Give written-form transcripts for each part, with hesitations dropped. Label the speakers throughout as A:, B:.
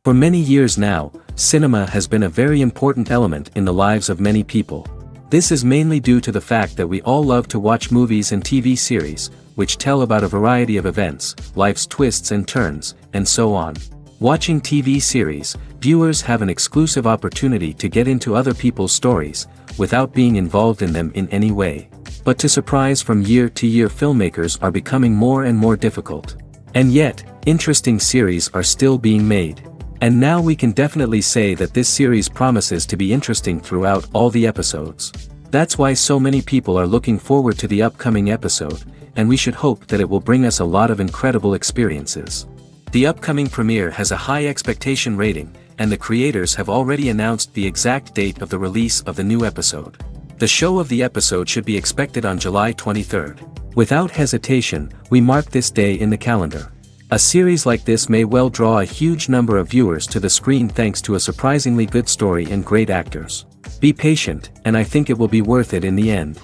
A: For many years now, cinema has been a very important element in the lives of many people. This is mainly due to the fact that we all love to watch movies and TV series, which tell about a variety of events, life's twists and turns, and so on. Watching TV series, viewers have an exclusive opportunity to get into other people's stories, without being involved in them in any way. But to surprise from year to year, filmmakers are becoming more and more difficult. And yet, interesting series are still being made. And now we can definitely say that this series promises to be interesting throughout all the episodes. That's why so many people are looking forward to the upcoming episode, and we should hope that it will bring us a lot of incredible experiences. The upcoming premiere has a high expectation rating, and the creators have already announced the exact date of the release of the new episode. The show of the episode should be expected on July 23rd. Without hesitation, we mark this day in the calendar. A series like this may well draw a huge number of viewers to the screen thanks to a surprisingly good story and great actors. Be patient, and I think it will be worth it in the end.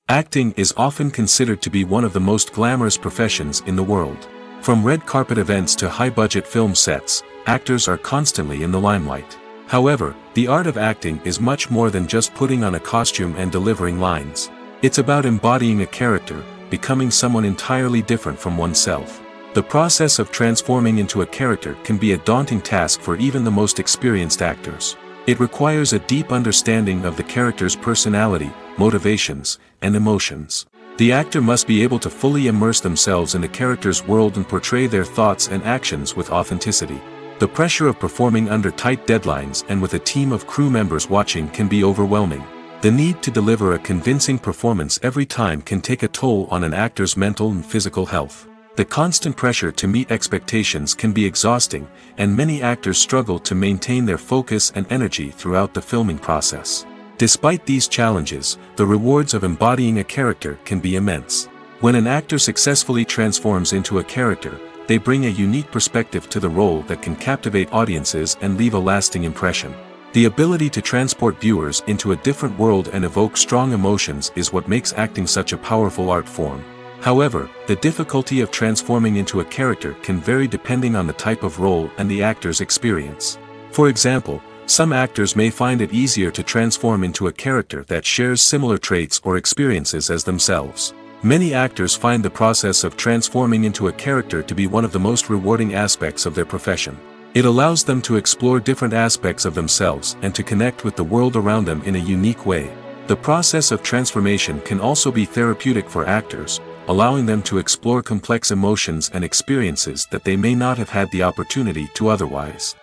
B: Acting is often considered to be one of the most glamorous professions in the world. From red carpet events to high-budget film sets, actors are constantly in the limelight. However, the art of acting is much more than just putting on a costume and delivering lines. It's about embodying a character, becoming someone entirely different from oneself. The process of transforming into a character can be a daunting task for even the most experienced actors. It requires a deep understanding of the character's personality, motivations, and emotions. The actor must be able to fully immerse themselves in the character's world and portray their thoughts and actions with authenticity. The pressure of performing under tight deadlines and with a team of crew members watching can be overwhelming. The need to deliver a convincing performance every time can take a toll on an actor's mental and physical health. The constant pressure to meet expectations can be exhausting, and many actors struggle to maintain their focus and energy throughout the filming process. Despite these challenges, the rewards of embodying a character can be immense. When an actor successfully transforms into a character, they bring a unique perspective to the role that can captivate audiences and leave a lasting impression. The ability to transport viewers into a different world and evoke strong emotions is what makes acting such a powerful art form. However, the difficulty of transforming into a character can vary depending on the type of role and the actor's experience. For example, some actors may find it easier to transform into a character that shares similar traits or experiences as themselves. Many actors find the process of transforming into a character to be one of the most rewarding aspects of their profession. It allows them to explore different aspects of themselves and to connect with the world around them in a unique way. The process of transformation can also be therapeutic for actors, allowing them to explore complex emotions and experiences that they may not have had the opportunity to otherwise.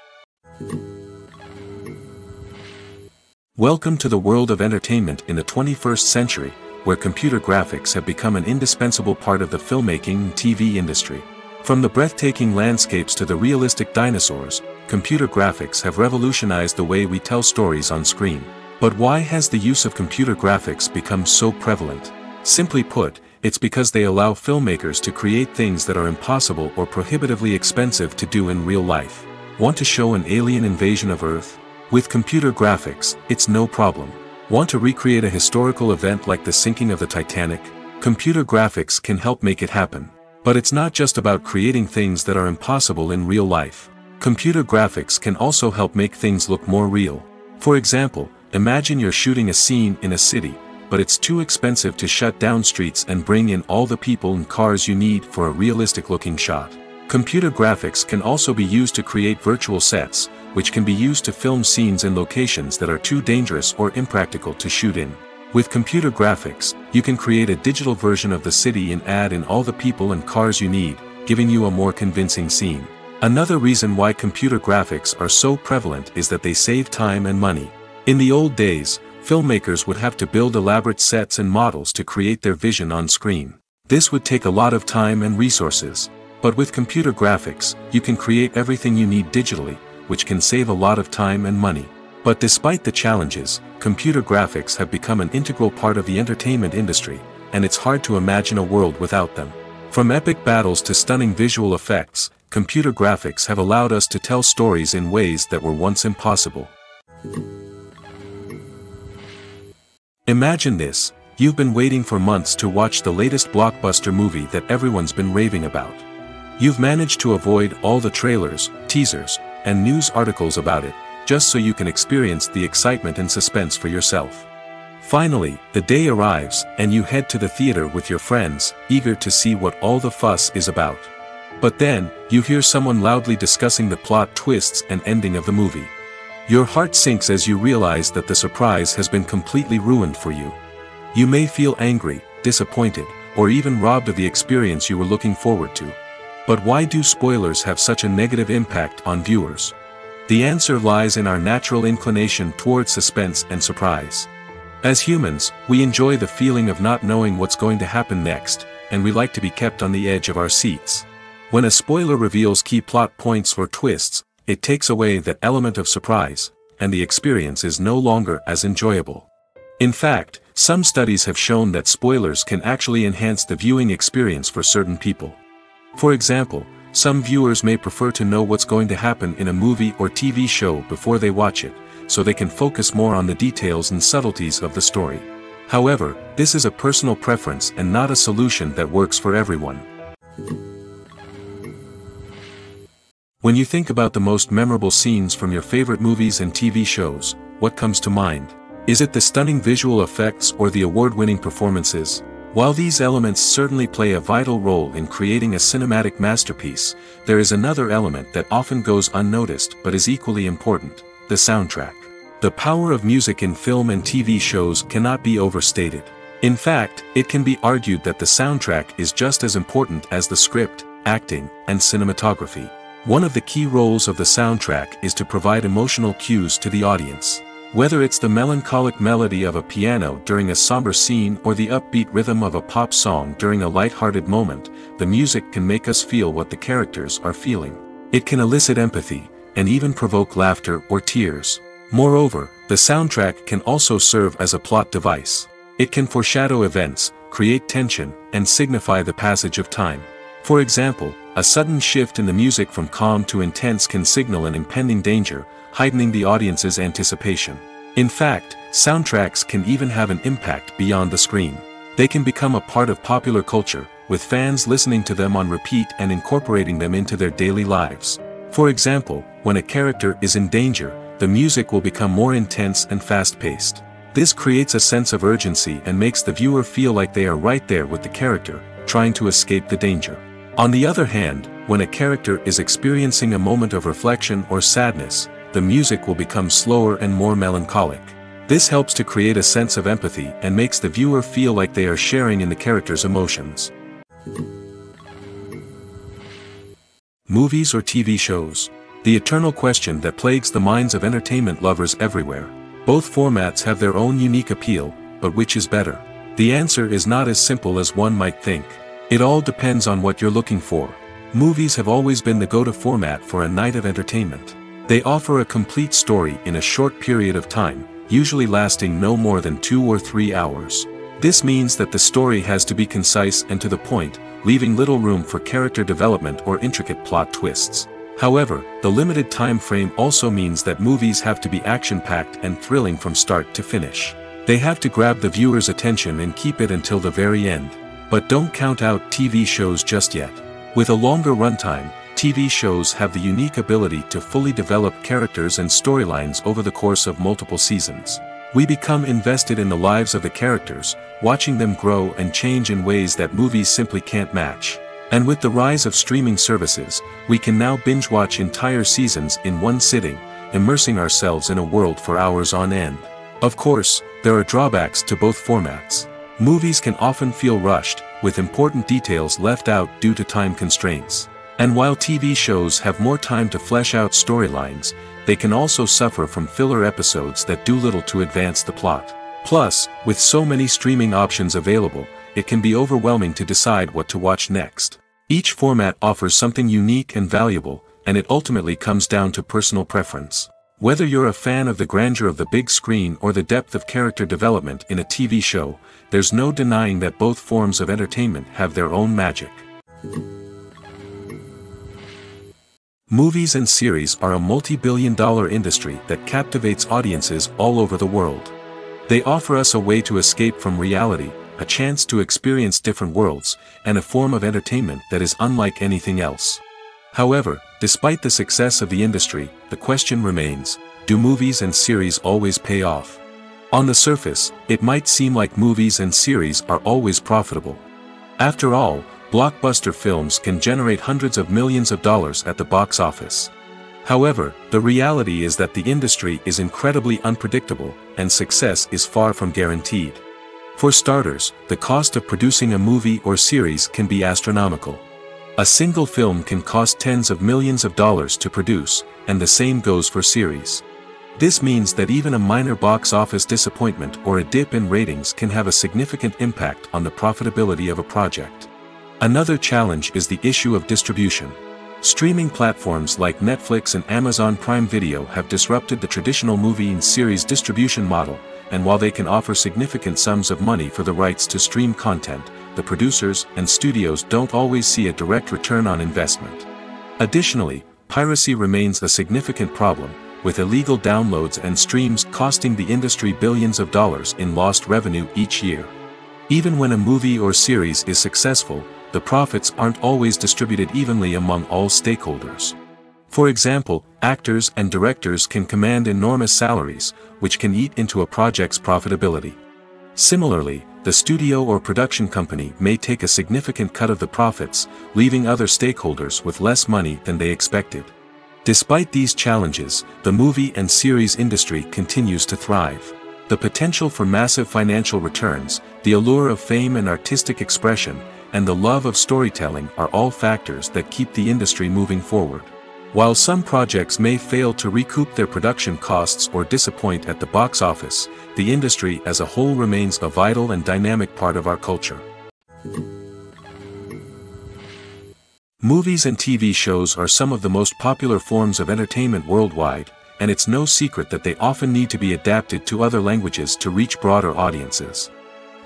B: Welcome to the world of entertainment in the 21st century, where computer graphics have become an indispensable part of the filmmaking and TV industry. From the breathtaking landscapes to the realistic dinosaurs, computer graphics have revolutionized the way we tell stories on screen. But why has the use of computer graphics become so prevalent? Simply put, it's because they allow filmmakers to create things that are impossible or prohibitively expensive to do in real life. Want to show an alien invasion of Earth? With computer graphics, it's no problem. Want to recreate a historical event like the sinking of the Titanic? Computer graphics can help make it happen. But it's not just about creating things that are impossible in real life. Computer graphics can also help make things look more real. For example, imagine you're shooting a scene in a city, but it's too expensive to shut down streets and bring in all the people and cars you need for a realistic-looking shot. Computer graphics can also be used to create virtual sets, which can be used to film scenes in locations that are too dangerous or impractical to shoot in. With computer graphics, you can create a digital version of the city and add in all the people and cars you need, giving you a more convincing scene. Another reason why computer graphics are so prevalent is that they save time and money. In the old days, filmmakers would have to build elaborate sets and models to create their vision on screen. This would take a lot of time and resources. But with computer graphics, you can create everything you need digitally, which can save a lot of time and money. But despite the challenges, computer graphics have become an integral part of the entertainment industry, and it's hard to imagine a world without them. From epic battles to stunning visual effects, computer graphics have allowed us to tell stories in ways that were once impossible. Imagine this: you've been waiting for months to watch the latest blockbuster movie that everyone's been raving about. You've managed to avoid all the trailers, teasers, and news articles about it, just so you can experience the excitement and suspense for yourself. Finally, the day arrives, and you head to the theater with your friends, eager to see what all the fuss is about. But then, you hear someone loudly discussing the plot twists and ending of the movie. Your heart sinks as you realize that the surprise has been completely ruined for you. You may feel angry, disappointed, or even robbed of the experience you were looking forward to. But why do spoilers have such a negative impact on viewers? The answer lies in our natural inclination toward suspense and surprise. As humans, we enjoy the feeling of not knowing what's going to happen next, and we like to be kept on the edge of our seats. When a spoiler reveals key plot points or twists, it takes away that element of surprise, and the experience is no longer as enjoyable. In fact, some studies have shown that spoilers can actually enhance the viewing experience for certain people. For example, some viewers may prefer to know what's going to happen in a movie or TV show before they watch it, so they can focus more on the details and subtleties of the story. However, this is a personal preference and not a solution that works for everyone. When you think about the most memorable scenes from your favorite movies and TV shows, what comes to mind? Is it the stunning visual effects or the award-winning performances? While these elements certainly play a vital role in creating a cinematic masterpiece, there is another element that often goes unnoticed but is equally important: the soundtrack. The power of music in film and TV shows cannot be overstated. In fact, it can be argued that the soundtrack is just as important as the script, acting, and cinematography. One of the key roles of the soundtrack is to provide emotional cues to the audience. Whether it's the melancholic melody of a piano during a somber scene or the upbeat rhythm of a pop song during a light-hearted moment, the music can make us feel what the characters are feeling. It can elicit empathy, and even provoke laughter or tears. Moreover, the soundtrack can also serve as a plot device. It can foreshadow events, create tension, and signify the passage of time. For example, a sudden shift in the music from calm to intense can signal an impending danger, heightening the audience's anticipation. In fact, soundtracks can even have an impact beyond the screen. They can become a part of popular culture, with fans listening to them on repeat and incorporating them into their daily lives. For example, when a character is in danger, the music will become more intense and fast-paced. This creates a sense of urgency and makes the viewer feel like they are right there with the character, trying to escape the danger. On the other hand, when a character is experiencing a moment of reflection or sadness, the music will become slower and more melancholic. This helps to create a sense of empathy and makes the viewer feel like they are sharing in the character's emotions. Movies or TV shows? The eternal question that plagues the minds of entertainment lovers everywhere. Both formats have their own unique appeal, but which is better? The answer is not as simple as one might think. It all depends on what you're looking for. Movies have always been the go-to format for a night of entertainment. They offer a complete story in a short period of time, usually lasting no more than 2 or 3 hours. This means that the story has to be concise and to the point, leaving little room for character development or intricate plot twists. However, the limited time frame also means that movies have to be action-packed and thrilling from start to finish. They have to grab the viewer's attention and keep it until the very end. But don't count out TV shows just yet. With a longer runtime, TV shows have the unique ability to fully develop characters and storylines over the course of multiple seasons. We become invested in the lives of the characters, watching them grow and change in ways that movies simply can't match. And with the rise of streaming services, we can now binge-watch entire seasons in one sitting, immersing ourselves in a world for hours on end. Of course, there are drawbacks to both formats. Movies can often feel rushed, with important details left out due to time constraints. And while TV shows have more time to flesh out storylines, they can also suffer from filler episodes that do little to advance the plot. Plus, with so many streaming options available, it can be overwhelming to decide what to watch next. Each format offers something unique and valuable, and it ultimately comes down to personal preference. Whether you're a fan of the grandeur of the big screen or the depth of character development in a TV show, there's no denying that both forms of entertainment have their own magic. Movies and series are a multi-billion-dollar industry that captivates audiences all over the world. They offer us a way to escape from reality, a chance to experience different worlds, and a form of entertainment that is unlike anything else. However, despite the success of the industry, the question remains, do movies and series always pay off? On the surface, it might seem like movies and series are always profitable. After all, blockbuster films can generate hundreds of millions of dollars at the box office. However, the reality is that the industry is incredibly unpredictable, and success is far from guaranteed. For starters, the cost of producing a movie or series can be astronomical. A single film can cost tens of millions of dollars to produce, and the same goes for series. This means that even a minor box office disappointment or a dip in ratings can have a significant impact on the profitability of a project. Another challenge is the issue of distribution. Streaming platforms like Netflix and Amazon Prime Video have disrupted the traditional movie and series distribution model, and while they can offer significant sums of money for the rights to stream content, the producers and studios don't always see a direct return on investment. Additionally, piracy remains a significant problem, with illegal downloads and streams costing the industry billions of dollars in lost revenue each year. Even when a movie or series is successful, the profits aren't always distributed evenly among all stakeholders. For example, actors and directors can command enormous salaries, which can eat into a project's profitability. Similarly, the studio or production company may take a significant cut of the profits, leaving other stakeholders with less money than they expected. Despite these challenges, the movie and series industry continues to thrive. The potential for massive financial returns, the allure of fame and artistic expression, and the love of storytelling are all factors that keep the industry moving forward. While some projects may fail to recoup their production costs or disappoint at the box office, the industry as a whole remains a vital and dynamic part of our culture. Movies and TV shows are some of the most popular forms of entertainment worldwide, and it's no secret that they often need to be adapted to other languages to reach broader audiences.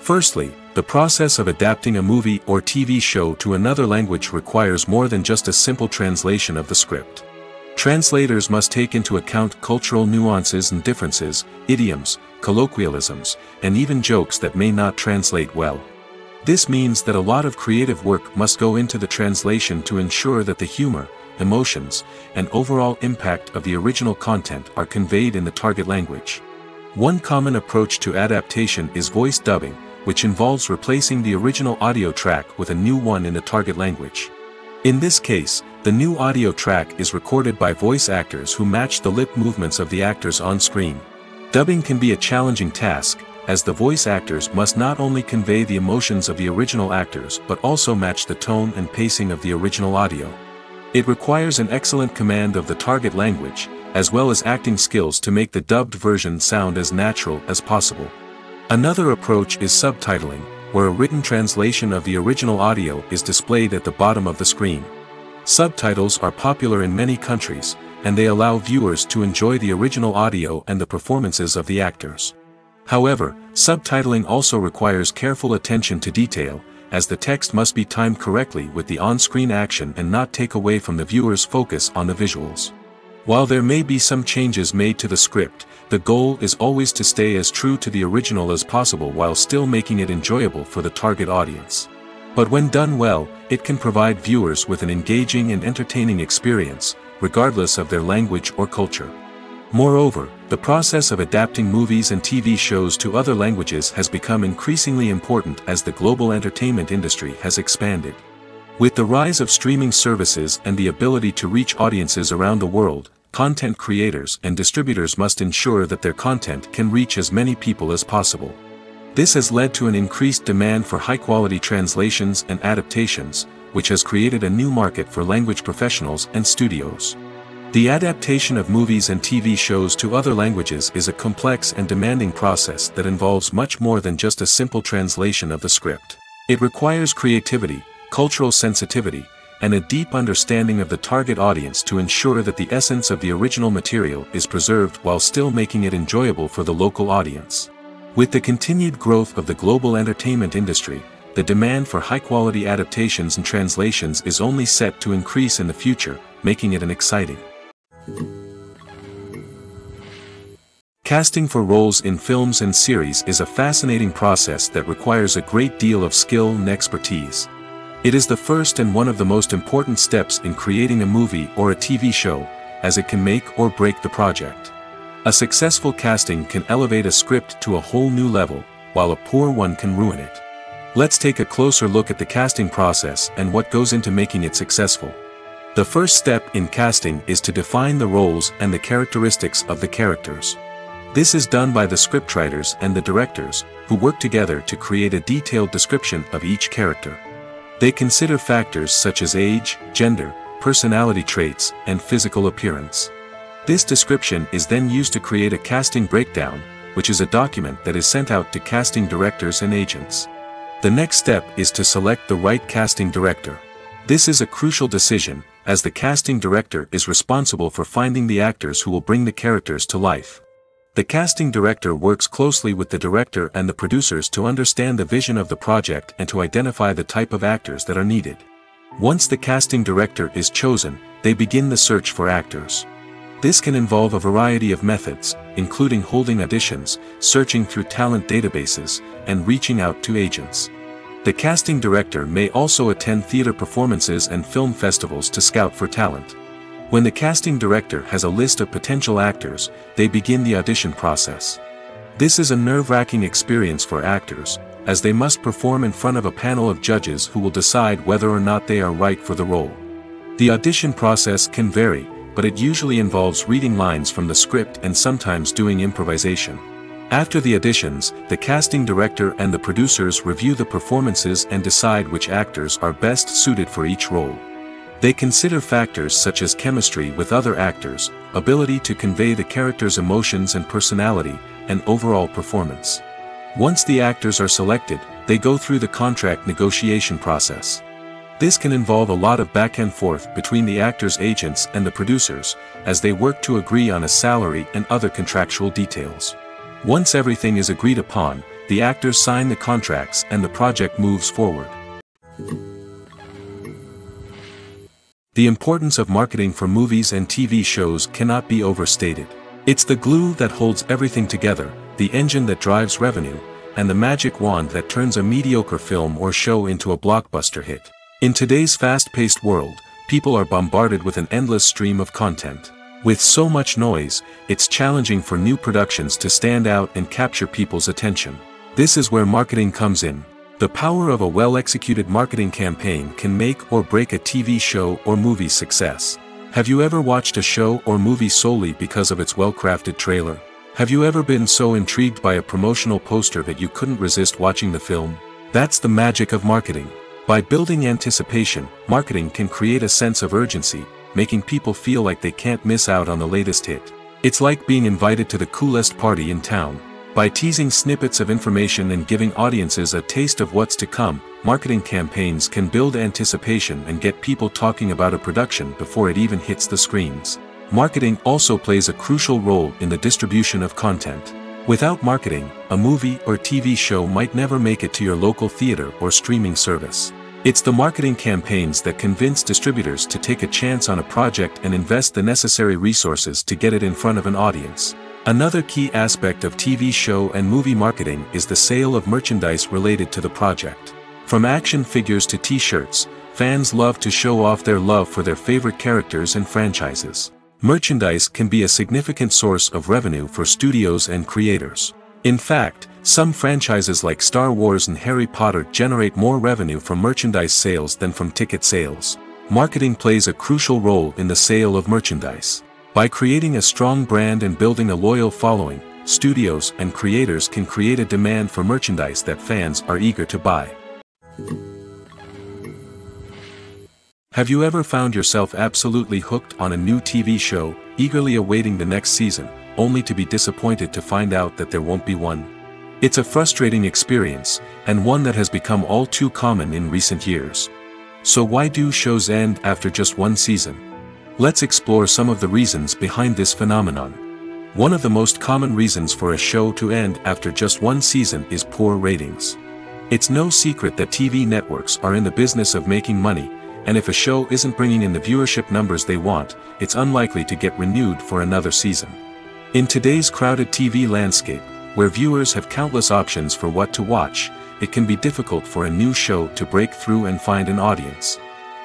B: Firstly, the process of adapting a movie or TV show to another language requires more than just a simple translation of the script. Translators must take into account cultural nuances and differences, idioms, colloquialisms, and even jokes that may not translate well. This means that a lot of creative work must go into the translation to ensure that the humor, emotions, and overall impact of the original content are conveyed in the target language. One common approach to adaptation is voice dubbing, which involves replacing the original audio track with a new one in the target language. In this case, the new audio track is recorded by voice actors who match the lip movements of the actors on screen. Dubbing can be a challenging task, as the voice actors must not only convey the emotions of the original actors but also match the tone and pacing of the original audio. It requires an excellent command of the target language, as well as acting skills to make the dubbed version sound as natural as possible. Another approach is subtitling, where a written translation of the original audio is displayed at the bottom of the screen. Subtitles are popular in many countries, and they allow viewers to enjoy the original audio and the performances of the actors. However, subtitling also requires careful attention to detail, as the text must be timed correctly with the on-screen action and not take away from the viewer's focus on the visuals. While there may be some changes made to the script, the goal is always to stay as true to the original as possible while still making it enjoyable for the target audience. But when done well, it can provide viewers with an engaging and entertaining experience, regardless of their language or culture. Moreover, the process of adapting movies and TV shows to other languages has become increasingly important as the global entertainment industry has expanded. With the rise of streaming services and the ability to reach audiences around the world, content creators and distributors must ensure that their content can reach as many people as possible. This has led to an increased demand for high-quality translations and adaptations, which has created a new market for language professionals and studios. The adaptation of movies and TV shows to other languages is a complex and demanding process that involves much more than just a simple translation of the script. It requires creativity, cultural sensitivity, and a deep understanding of the target audience to ensure that the essence of the original material is preserved while still making it enjoyable for the local audience. With the continued growth of the global entertainment industry, the demand for high-quality adaptations and translations is only set to increase in the future, making it an exciting. Casting for roles in films and series is a fascinating process that requires a great deal of skill and expertise. It is the first and one of the most important steps in creating a movie or a TV show, as it can make or break the project. A successful casting can elevate a script to a whole new level, while a poor one can ruin it. Let's take a closer look at the casting process and what goes into making it successful. The first step in casting is to define the roles and the characteristics of the characters. This is done by the scriptwriters and the directors, who work together to create a detailed description of each character. They consider factors such as age, gender, personality traits, and physical appearance. This description is then used to create a casting breakdown, which is a document that is sent out to casting directors and agents. The next step is to select the right casting director. This is a crucial decision, as the casting director is responsible for finding the actors who will bring the characters to life. The casting director works closely with the director and the producers to understand the vision of the project and to identify the type of actors that are needed. Once the casting director is chosen, they begin the search for actors. This can involve a variety of methods, including holding auditions, searching through talent databases, and reaching out to agents. The casting director may also attend theater performances and film festivals to scout for talent. When the casting director has a list of potential actors, they begin the audition process. This is a nerve-wracking experience for actors, as they must perform in front of a panel of judges who will decide whether or not they are right for the role. The audition process can vary, but it usually involves reading lines from the script and sometimes doing improvisation. After the auditions, the casting director and the producers review the performances and decide which actors are best suited for each role. They consider factors such as chemistry with other actors, ability to convey the character's emotions and personality, and overall performance. Once the actors are selected, they go through the contract negotiation process. This can involve a lot of back and forth between the actors' agents and the producers, as they work to agree on a salary and other contractual details. Once everything is agreed upon, the actors sign the contracts and the project moves forward. The importance of marketing for movies and TV shows cannot be overstated. It's the glue that holds everything together, the engine that drives revenue, and the magic wand that turns a mediocre film or show into a blockbuster hit. In today's fast-paced world, people are bombarded with an endless stream of content. With so much noise, it's challenging for new productions to stand out and capture people's attention. This is where marketing comes in. The power of a well-executed marketing campaign can make or break a TV show or movie's success. Have you ever watched a show or movie solely because of its well-crafted trailer? Have you ever been so intrigued by a promotional poster that you couldn't resist watching the film? That's the magic of marketing. By building anticipation, marketing can create a sense of urgency, making people feel like they can't miss out on the latest hit. It's like being invited to the coolest party in town. By teasing snippets of information and giving audiences a taste of what's to come, marketing campaigns can build anticipation and get people talking about a production before it even hits the screens. Marketing also plays a crucial role in the distribution of content. Without marketing, a movie or TV show might never make it to your local theater or streaming service. It's the marketing campaigns that convince distributors to take a chance on a project and invest the necessary resources to get it in front of an audience. Another key aspect of TV show and movie marketing is the sale of merchandise related to the project. From action figures to t-shirts, fans love to show off their love for their favorite characters and franchises. Merchandise can be a significant source of revenue for studios and creators. In fact, Some franchises like Star Wars and Harry Potter generate more revenue from merchandise sales than from ticket sales. Marketing plays a crucial role in the sale of merchandise. By creating a strong brand and building a loyal following, studios and creators can create a demand for merchandise that fans are eager to buy. Have you ever found yourself absolutely hooked on a new TV show, eagerly awaiting the next season, only to be disappointed to find out that there won't be one? It's a frustrating experience, and one that has become all too common in recent years. So why do shows end after just one season? Let's explore some of the reasons behind this phenomenon. One of the most common reasons for a show to end after just one season is poor ratings. It's no secret that TV networks are in the business of making money, and if a show isn't bringing in the viewership numbers they want, it's unlikely to get renewed for another season. In today's crowded TV landscape, where viewers have countless options for what to watch, it can be difficult for a new show to break through and find an audience.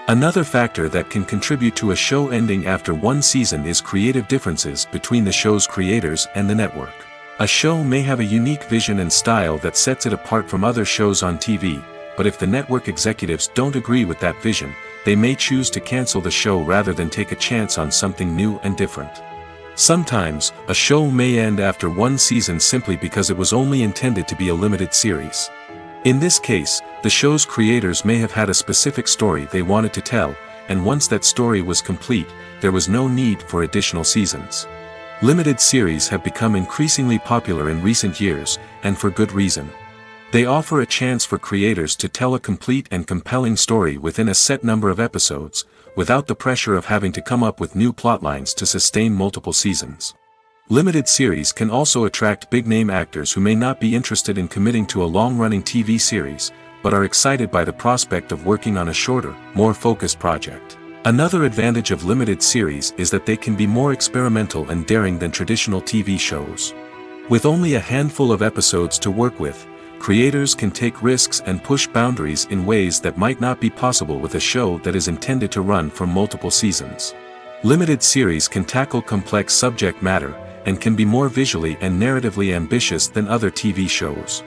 B: Another factor that can contribute to a show ending after one season is creative differences between the show's creators and the network. A show may have a unique vision and style that sets it apart from other shows on TV, but if the network executives don't agree with that vision, they may choose to cancel the show rather than take a chance on something new and different. Sometimes, a show may end after one season simply because it was only intended to be a limited series. In this case, the show's creators may have had a specific story they wanted to tell, and once that story was complete, there was no need for additional seasons. Limited series have become increasingly popular in recent years, and for good reason. They offer a chance for creators to tell a complete and compelling story within a set number of episodes, without the pressure of having to come up with new plotlines to sustain multiple seasons. Limited series can also attract big-name actors who may not be interested in committing to a long-running TV series, but are excited by the prospect of working on a shorter, more focused project. Another advantage of limited series is that they can be more experimental and daring than traditional TV shows. With only a handful of episodes to work with, creators can take risks and push boundaries in ways that might not be possible with a show that is intended to run for multiple seasons. Limited series can tackle complex subject matter, and can be more visually and narratively ambitious than other TV shows.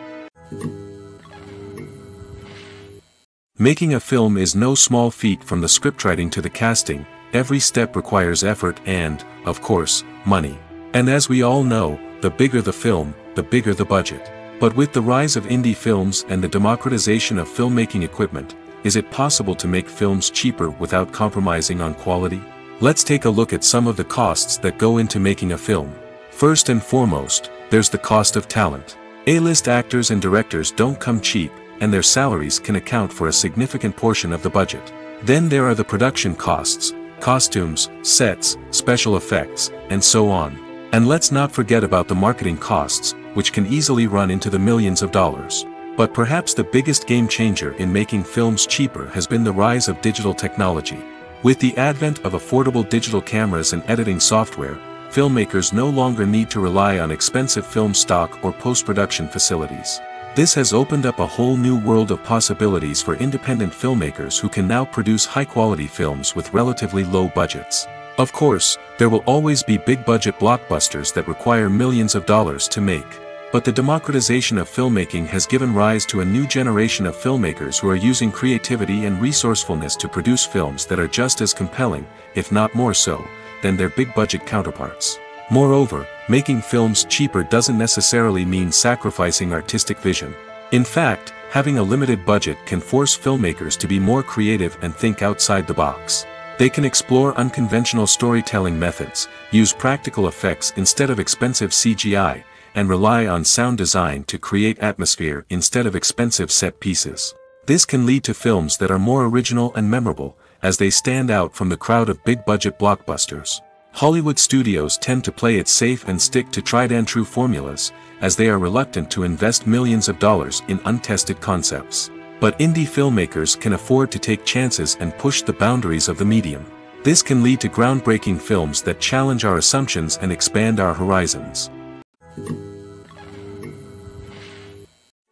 B: Making a film is no small feat. From the scriptwriting to the casting, every step requires effort and, of course, money. And as we all know, the bigger the film, the bigger the budget. But with the rise of indie films and the democratization of filmmaking equipment, is it possible to make films cheaper without compromising on quality? Let's take a look at some of the costs that go into making a film. First and foremost, there's the cost of talent. A-list actors and directors don't come cheap, and their salaries can account for a significant portion of the budget. Then there are the production costs, costumes, sets, special effects, and so on. And let's not forget about the marketing costs, which can easily run into the millions of dollars. But perhaps the biggest game changer in making films cheaper has been the rise of digital technology. With the advent of affordable digital cameras and editing software, filmmakers no longer need to rely on expensive film stock or post-production facilities. This has opened up a whole new world of possibilities for independent filmmakers who can now produce high-quality films with relatively low budgets. Of course, there will always be big-budget blockbusters that require millions of dollars to make. But the democratization of filmmaking has given rise to a new generation of filmmakers who are using creativity and resourcefulness to produce films that are just as compelling, if not more so, than their big-budget counterparts. Moreover, making films cheaper doesn't necessarily mean sacrificing artistic vision. In fact, having a limited budget can force filmmakers to be more creative and think outside the box. They can explore unconventional storytelling methods, use practical effects instead of expensive CGI, and rely on sound design to create atmosphere instead of expensive set pieces. This can lead to films that are more original and memorable, as they stand out from the crowd of big-budget blockbusters. Hollywood studios tend to play it safe and stick to tried-and-true formulas, as they are reluctant to invest millions of dollars in untested concepts. But indie filmmakers can afford to take chances and push the boundaries of the medium. This can lead to groundbreaking films that challenge our assumptions and expand our horizons.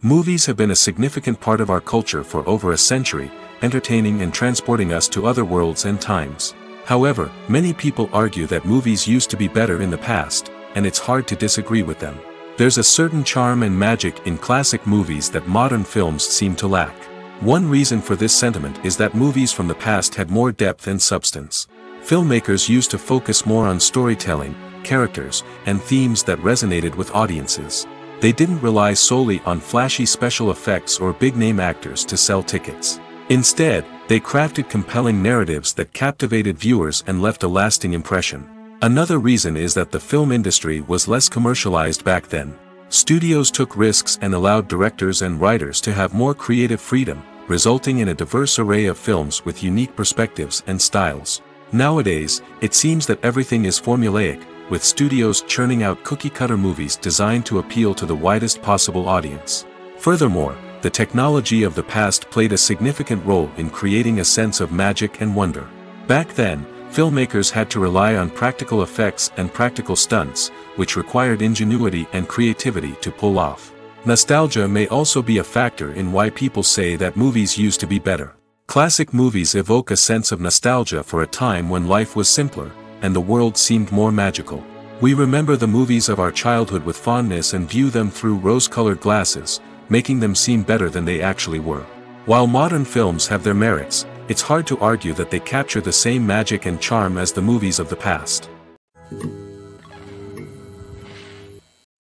B: Movies have been a significant part of our culture for over a century, entertaining and transporting us to other worlds and times. However, many people argue that movies used to be better in the past, and it's hard to disagree with them. There's a certain charm and magic in classic movies that modern films seem to lack. One reason for this sentiment is that movies from the past had more depth and substance. Filmmakers used to focus more on storytelling, characters, and themes that resonated with audiences. They didn't rely solely on flashy special effects or big-name actors to sell tickets. Instead, they crafted compelling narratives that captivated viewers and left a lasting impression. Another reason is that the film industry was less commercialized back then. Studios took risks and allowed directors and writers to have more creative freedom, resulting in a diverse array of films with unique perspectives and styles. Nowadays, it seems that everything is formulaic, with studios churning out cookie-cutter movies designed to appeal to the widest possible audience. Furthermore, the technology of the past played a significant role in creating a sense of magic and wonder. Back then, filmmakers had to rely on practical effects and practical stunts, which required ingenuity and creativity to pull off. Nostalgia may also be a factor in why people say that movies used to be better. Classic movies evoke a sense of nostalgia for a time when life was simpler, and the world seemed more magical. We remember the movies of our childhood with fondness and view them through rose-colored glasses, making them seem better than they actually were. While modern films have their merits, it's hard to argue that they capture the same magic and charm as the movies of the past.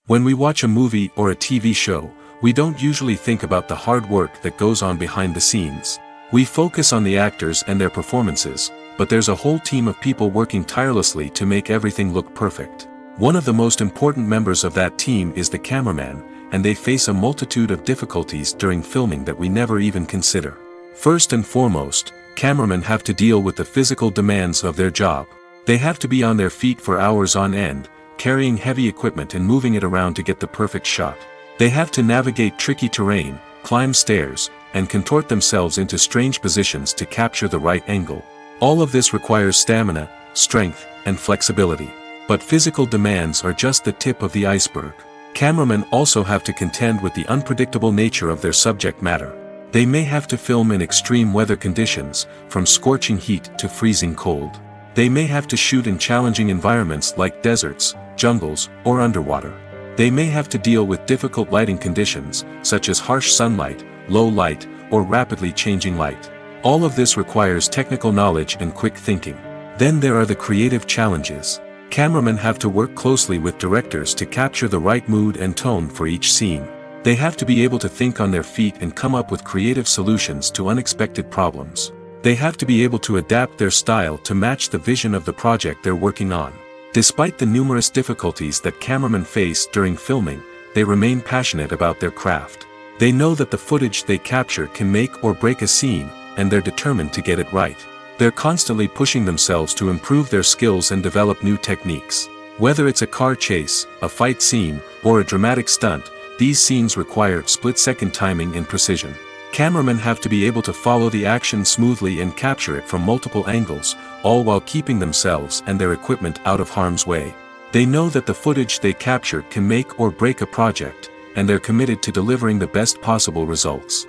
B: When we watch a movie or a TV show, we don't usually think about the hard work that goes on behind the scenes. We focus on the actors and their performances, but there's a whole team of people working tirelessly to make everything look perfect. One of the most important members of that team is the cameraman, and they face a multitude of difficulties during filming that we never even consider. First and foremost, cameramen have to deal with the physical demands of their job. They have to be on their feet for hours on end, carrying heavy equipment and moving it around to get the perfect shot. They have to navigate tricky terrain, climb stairs, and contort themselves into strange positions to capture the right angle. All of this requires stamina, strength, and flexibility. But physical demands are just the tip of the iceberg. Cameramen also have to contend with the unpredictable nature of their subject matter. They may have to film in extreme weather conditions, from scorching heat to freezing cold. They may have to shoot in challenging environments like deserts, jungles, or underwater. They may have to deal with difficult lighting conditions, such as harsh sunlight, low light, or rapidly changing light. All of this requires technical knowledge and quick thinking. Then there are the creative challenges. Cameramen have to work closely with directors to capture the right mood and tone for each scene. They have to be able to think on their feet and come up with creative solutions to unexpected problems. They have to be able to adapt their style to match the vision of the project they're working on. Despite the numerous difficulties that cameramen face during filming, they remain passionate about their craft. They know that the footage they capture can make or break a scene, and they're determined to get it right. They're constantly pushing themselves to improve their skills and develop new techniques. Whether it's a car chase, a fight scene, or a dramatic stunt, these scenes require split-second timing and precision. Cameramen have to be able to follow the action smoothly and capture it from multiple angles, all while keeping themselves and their equipment out of harm's way. They know that the footage they capture can make or break a project, and they're committed to delivering the best possible results.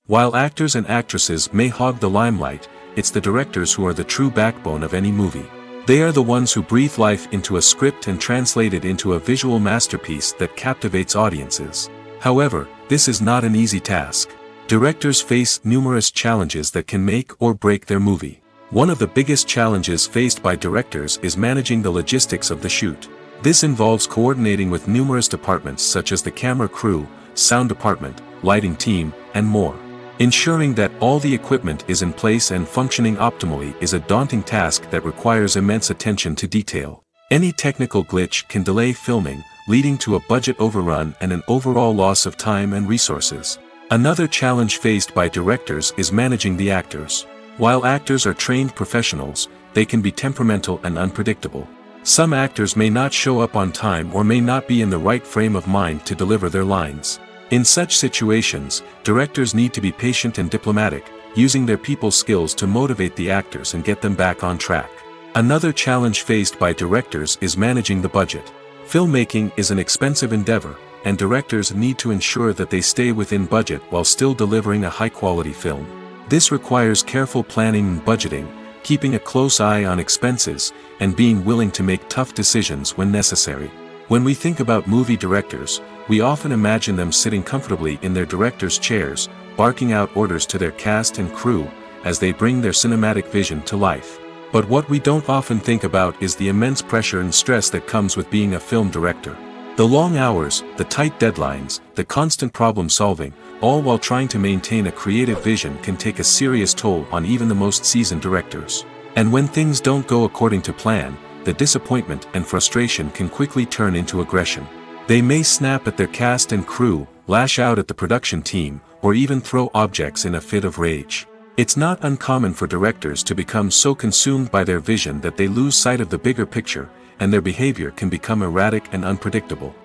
B: While actors and actresses may hog the limelight, it's the directors who are the true backbone of any movie. They are the ones who breathe life into a script and translate it into a visual masterpiece that captivates audiences. However, this is not an easy task. Directors face numerous challenges that can make or break their movie. One of the biggest challenges faced by directors is managing the logistics of the shoot. This involves coordinating with numerous departments such as the camera crew, sound department, lighting team, and more. Ensuring that all the equipment is in place and functioning optimally is a daunting task that requires immense attention to detail. Any technical glitch can delay filming, leading to a budget overrun and an overall loss of time and resources. Another challenge faced by directors is managing the actors. While actors are trained professionals, they can be temperamental and unpredictable. Some actors may not show up on time or may not be in the right frame of mind to deliver their lines. In such situations, directors need to be patient and diplomatic, using their people skills to motivate the actors and get them back on track. Another challenge faced by directors is managing the budget. Filmmaking is an expensive endeavor, and directors need to ensure that they stay within budget while still delivering a high-quality film. This requires careful planning and budgeting, keeping a close eye on expenses, and being willing to make tough decisions when necessary. When we think about movie directors, we often imagine them sitting comfortably in their director's chairs, barking out orders to their cast and crew, as they bring their cinematic vision to life. But what we don't often think about is the immense pressure and stress that comes with being a film director. The long hours, the tight deadlines, the constant problem solving, all while trying to maintain a creative vision can take a serious toll on even the most seasoned directors. And when things don't go according to plan, the disappointment and frustration can quickly turn into aggression. They may snap at their cast and crew, lash out at the production team, or even throw objects in a fit of rage. It's not uncommon for directors to become so consumed by their vision that they lose sight of the bigger picture, and their behavior can become erratic and unpredictable.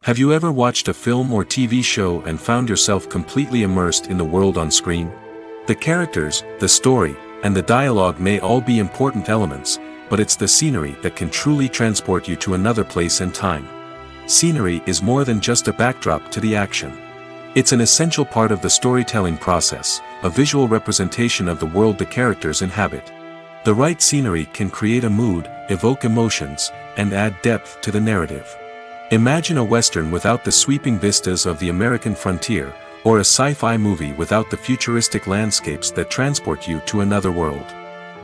B: Have you ever watched a film or TV show and found yourself completely immersed in the world on screen? The characters, the story, and the dialogue may all be important elements, but it's the scenery that can truly transport you to another place and time. Scenery is more than just a backdrop to the action. It's an essential part of the storytelling process, a visual representation of the world the characters inhabit. The right scenery can create a mood, evoke emotions, and add depth to the narrative. Imagine a Western without the sweeping vistas of the American frontier, or a sci-fi movie without the futuristic landscapes that transport you to another world.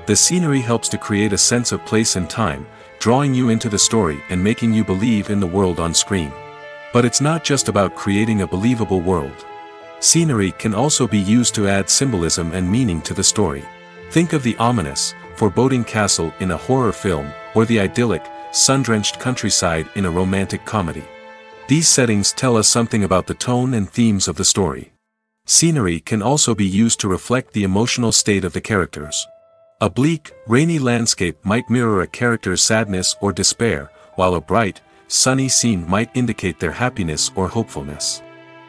B: The scenery helps to create a sense of place and time, drawing you into the story and making you believe in the world on screen. But it's not just about creating a believable world. Scenery can also be used to add symbolism and meaning to the story. Think of the ominous, foreboding castle in a horror film, or the idyllic, sun-drenched countryside in a romantic comedy. These settings tell us something about the tone and themes of the story. Scenery can also be used to reflect the emotional state of the characters. A bleak, rainy landscape might mirror a character's sadness or despair, while a bright, sunny scene might indicate their happiness or hopefulness.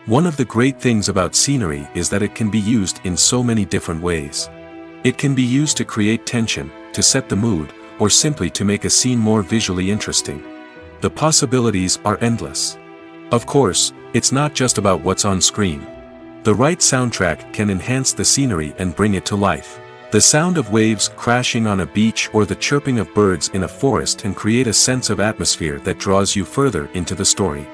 B: One of the great things about scenery is that it can be used in so many different ways. It can be used to create tension, to set the mood, or simply to make a scene more visually interesting. The possibilities are endless. Of course, it's not just about what's on screen. The right soundtrack can enhance the scenery and bring it to life. The sound of waves crashing on a beach or the chirping of birds in a forest can create a sense of atmosphere that draws you further into the story.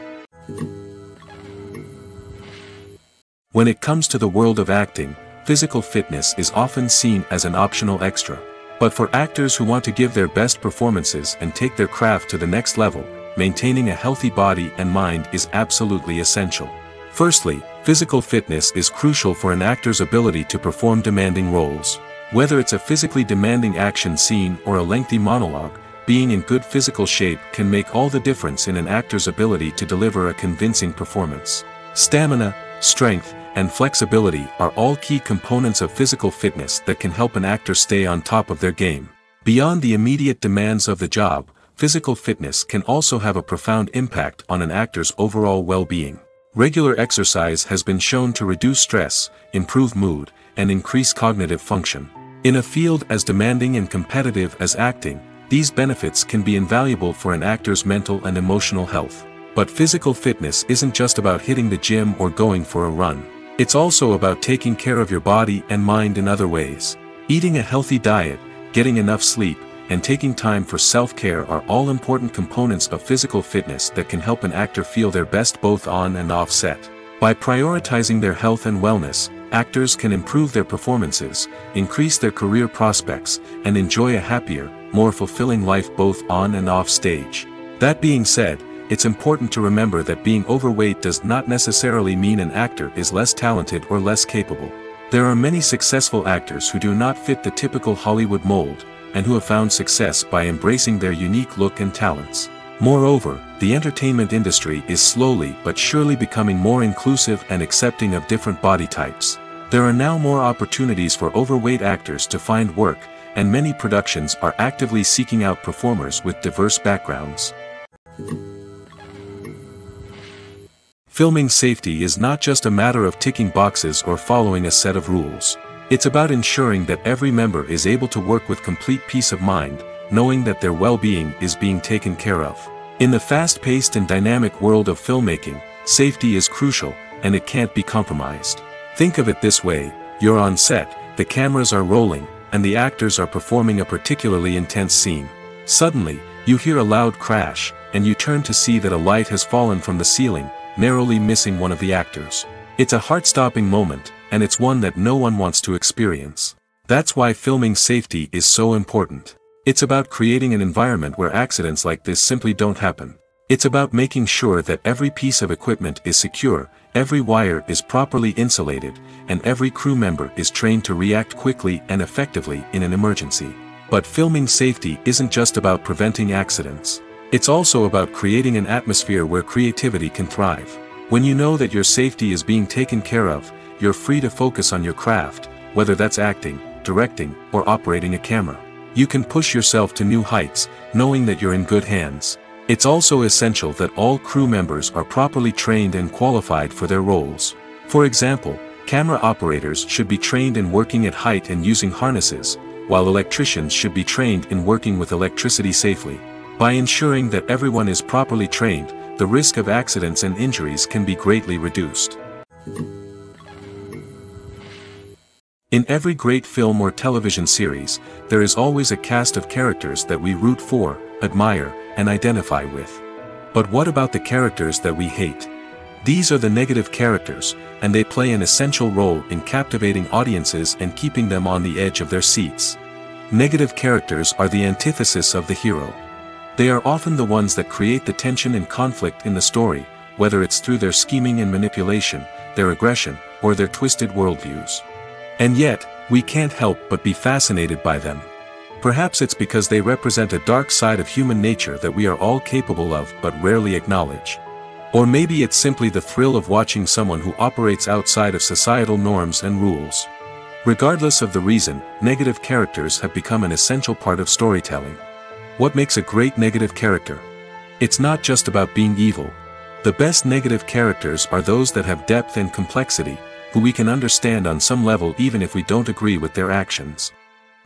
B: When it comes to the world of acting, physical fitness is often seen as an optional extra. But for actors who want to give their best performances and take their craft to the next level, maintaining a healthy body and mind is absolutely essential. Firstly, physical fitness is crucial for an actor's ability to perform demanding roles. Whether it's a physically demanding action scene or a lengthy monologue, being in good physical shape can make all the difference in an actor's ability to deliver a convincing performance. Stamina, strength, and flexibility are all key components of physical fitness that can help an actor stay on top of their game. Beyond the immediate demands of the job, physical fitness can also have a profound impact on an actor's overall well-being. Regular exercise has been shown to reduce stress, improve mood, and increase cognitive function. In a field as demanding and competitive as acting, these benefits can be invaluable for an actor's mental and emotional health. But physical fitness isn't just about hitting the gym or going for a run. It's also about taking care of your body and mind in other ways. Eating a healthy diet, getting enough sleep, and taking time for self-care are all important components of physical fitness that can help an actor feel their best both on and off set. By prioritizing their health and wellness, actors can improve their performances, increase their career prospects, and enjoy a happier, more fulfilling life both on and off stage. That being said, it's important to remember that being overweight does not necessarily mean an actor is less talented or less capable. There are many successful actors who do not fit the typical Hollywood mold, and who have found success by embracing their unique look and talents. Moreover, the entertainment industry is slowly but surely becoming more inclusive and accepting of different body types. There are now more opportunities for overweight actors to find work, and many productions are actively seeking out performers with diverse backgrounds. Filming safety is not just a matter of ticking boxes or following a set of rules. It's about ensuring that every member is able to work with complete peace of mind, knowing that their well-being is being taken care of. In the fast-paced and dynamic world of filmmaking, safety is crucial, and it can't be compromised. Think of it this way, You're on set, the cameras are rolling, and the actors are performing a particularly intense scene. Suddenly, you hear a loud crash, and you turn to see that a light has fallen from the ceiling, narrowly missing one of the actors. It's a heart-stopping moment, and it's one that no one wants to experience. That's why filming safety is so important. It's about creating an environment where accidents like this simply don't happen. It's about making sure that every piece of equipment is secure, every wire is properly insulated, and every crew member is trained to react quickly and effectively in an emergency. But filming safety isn't just about preventing accidents. It's also about creating an atmosphere where creativity can thrive. When you know that your safety is being taken care of, you're free to focus on your craft, whether that's acting, directing, or operating a camera. You can push yourself to new heights, knowing that you're in good hands. It's also essential that all crew members are properly trained and qualified for their roles. For example, camera operators should be trained in working at height and using harnesses, while electricians should be trained in working with electricity safely. By ensuring that everyone is properly trained, the risk of accidents and injuries can be greatly reduced. In every great film or television series, there is always a cast of characters that we root for, admire, and identify with. But what about the characters that we hate? These are the negative characters, and they play an essential role in captivating audiences and keeping them on the edge of their seats. Negative characters are the antithesis of the hero. They are often the ones that create the tension and conflict in the story, whether it's through their scheming and manipulation, their aggression, or their twisted worldviews. And yet, we can't help but be fascinated by them. Perhaps it's because they represent a dark side of human nature that we are all capable of but rarely acknowledge. Or maybe it's simply the thrill of watching someone who operates outside of societal norms and rules. Regardless of the reason, negative characters have become an essential part of storytelling. What makes a great negative character? It's not just about being evil. The best negative characters are those that have depth and complexity, who we can understand on some level even if we don't agree with their actions.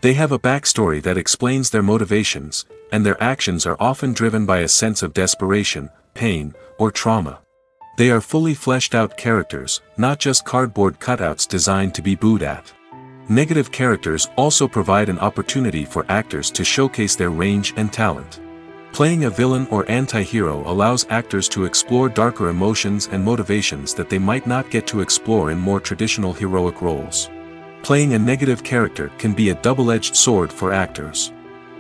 B: They have a backstory that explains their motivations, and their actions are often driven by a sense of desperation, pain, or trauma. They are fully fleshed out characters, not just cardboard cutouts designed to be booed at. Negative characters also provide an opportunity for actors to showcase their range and talent. Playing a villain or anti-hero allows actors to explore darker emotions and motivations that they might not get to explore in more traditional heroic roles. Playing a negative character can be a double-edged sword for actors.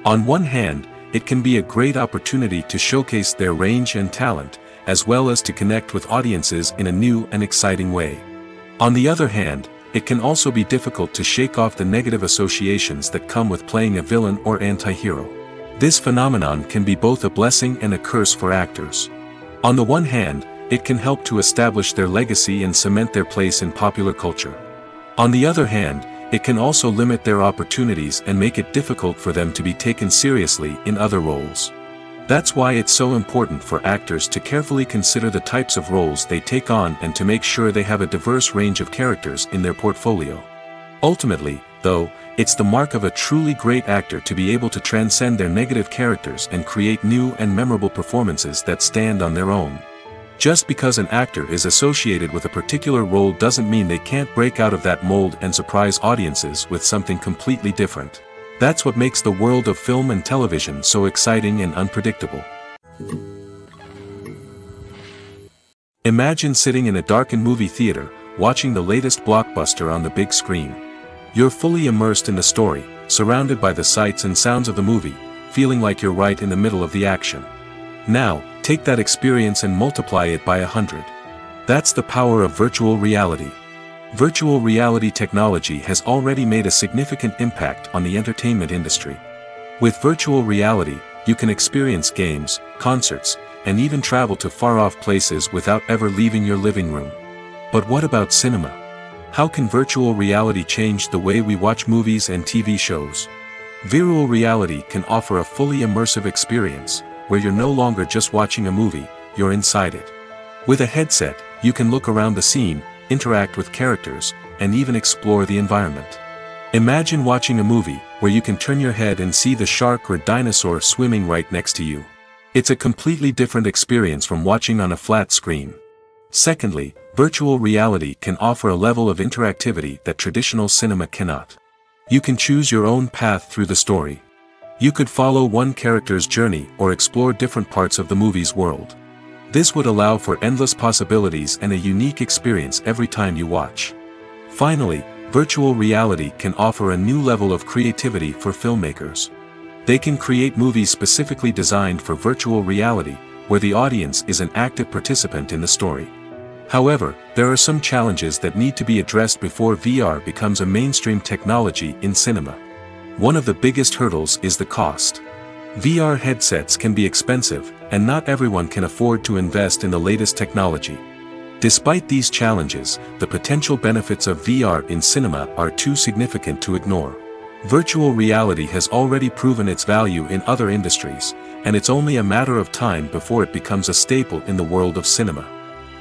B: On one hand, it can be a great opportunity to showcase their range and talent, as well as to connect with audiences in a new and exciting way. On the other hand, it can also be difficult to shake off the negative associations that come with playing a villain or anti-hero. This phenomenon can be both a blessing and a curse for actors. On the one hand, it can help to establish their legacy and cement their place in popular culture. On the other hand, it can also limit their opportunities and make it difficult for them to be taken seriously in other roles. That's why it's so important for actors to carefully consider the types of roles they take on and to make sure they have a diverse range of characters in their portfolio. Ultimately, though, it's the mark of a truly great actor to be able to transcend their negative characters and create new and memorable performances that stand on their own. Just because an actor is associated with a particular role doesn't mean they can't break out of that mold and surprise audiences with something completely different. That's what makes the world of film and television so exciting and unpredictable. Imagine sitting in a darkened movie theater, watching the latest blockbuster on the big screen. You're fully immersed in the story, surrounded by the sights and sounds of the movie, feeling like you're right in the middle of the action. Now, take that experience and multiply it by 100. That's the power of virtual reality. Virtual reality technology has already made a significant impact on the entertainment industry. With virtual reality, you can experience games, concerts, and even travel to far-off places without ever leaving your living room. But what about cinema? How can virtual reality change the way we watch movies and TV shows? Virtual reality can offer a fully immersive experience, where you're no longer just watching a movie, you're inside it. With a headset, you can look around the scene, interact with characters, and even explore the environment. Imagine watching a movie, where you can turn your head and see the shark or dinosaur swimming right next to you. It's a completely different experience from watching on a flat screen. Secondly, Virtual reality can offer a level of interactivity that traditional cinema cannot. You can choose your own path through the story. You could follow one character's journey or explore different parts of the movie's world. This would allow for endless possibilities and a unique experience every time you watch. Finally, virtual reality can offer a new level of creativity for filmmakers. They can create movies specifically designed for virtual reality, where the audience is an active participant in the story. However, there are some challenges that need to be addressed before VR becomes a mainstream technology in cinema. One of the biggest hurdles is the cost. VR headsets can be expensive, and not everyone can afford to invest in the latest technology. Despite these challenges, the potential benefits of VR in cinema are too significant to ignore. Virtual reality has already proven its value in other industries, and it's only a matter of time before it becomes a staple in the world of cinema.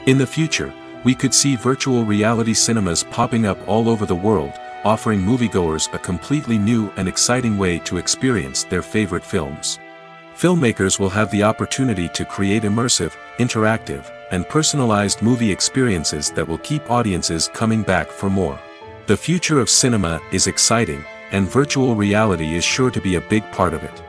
B: In the future, we could see virtual reality cinemas popping up all over the world, offering moviegoers a completely new and exciting way to experience their favorite films. Filmmakers will have the opportunity to create immersive, interactive, and personalized movie experiences that will keep audiences coming back for more. The future of cinema is exciting, and virtual reality is sure to be a big part of it.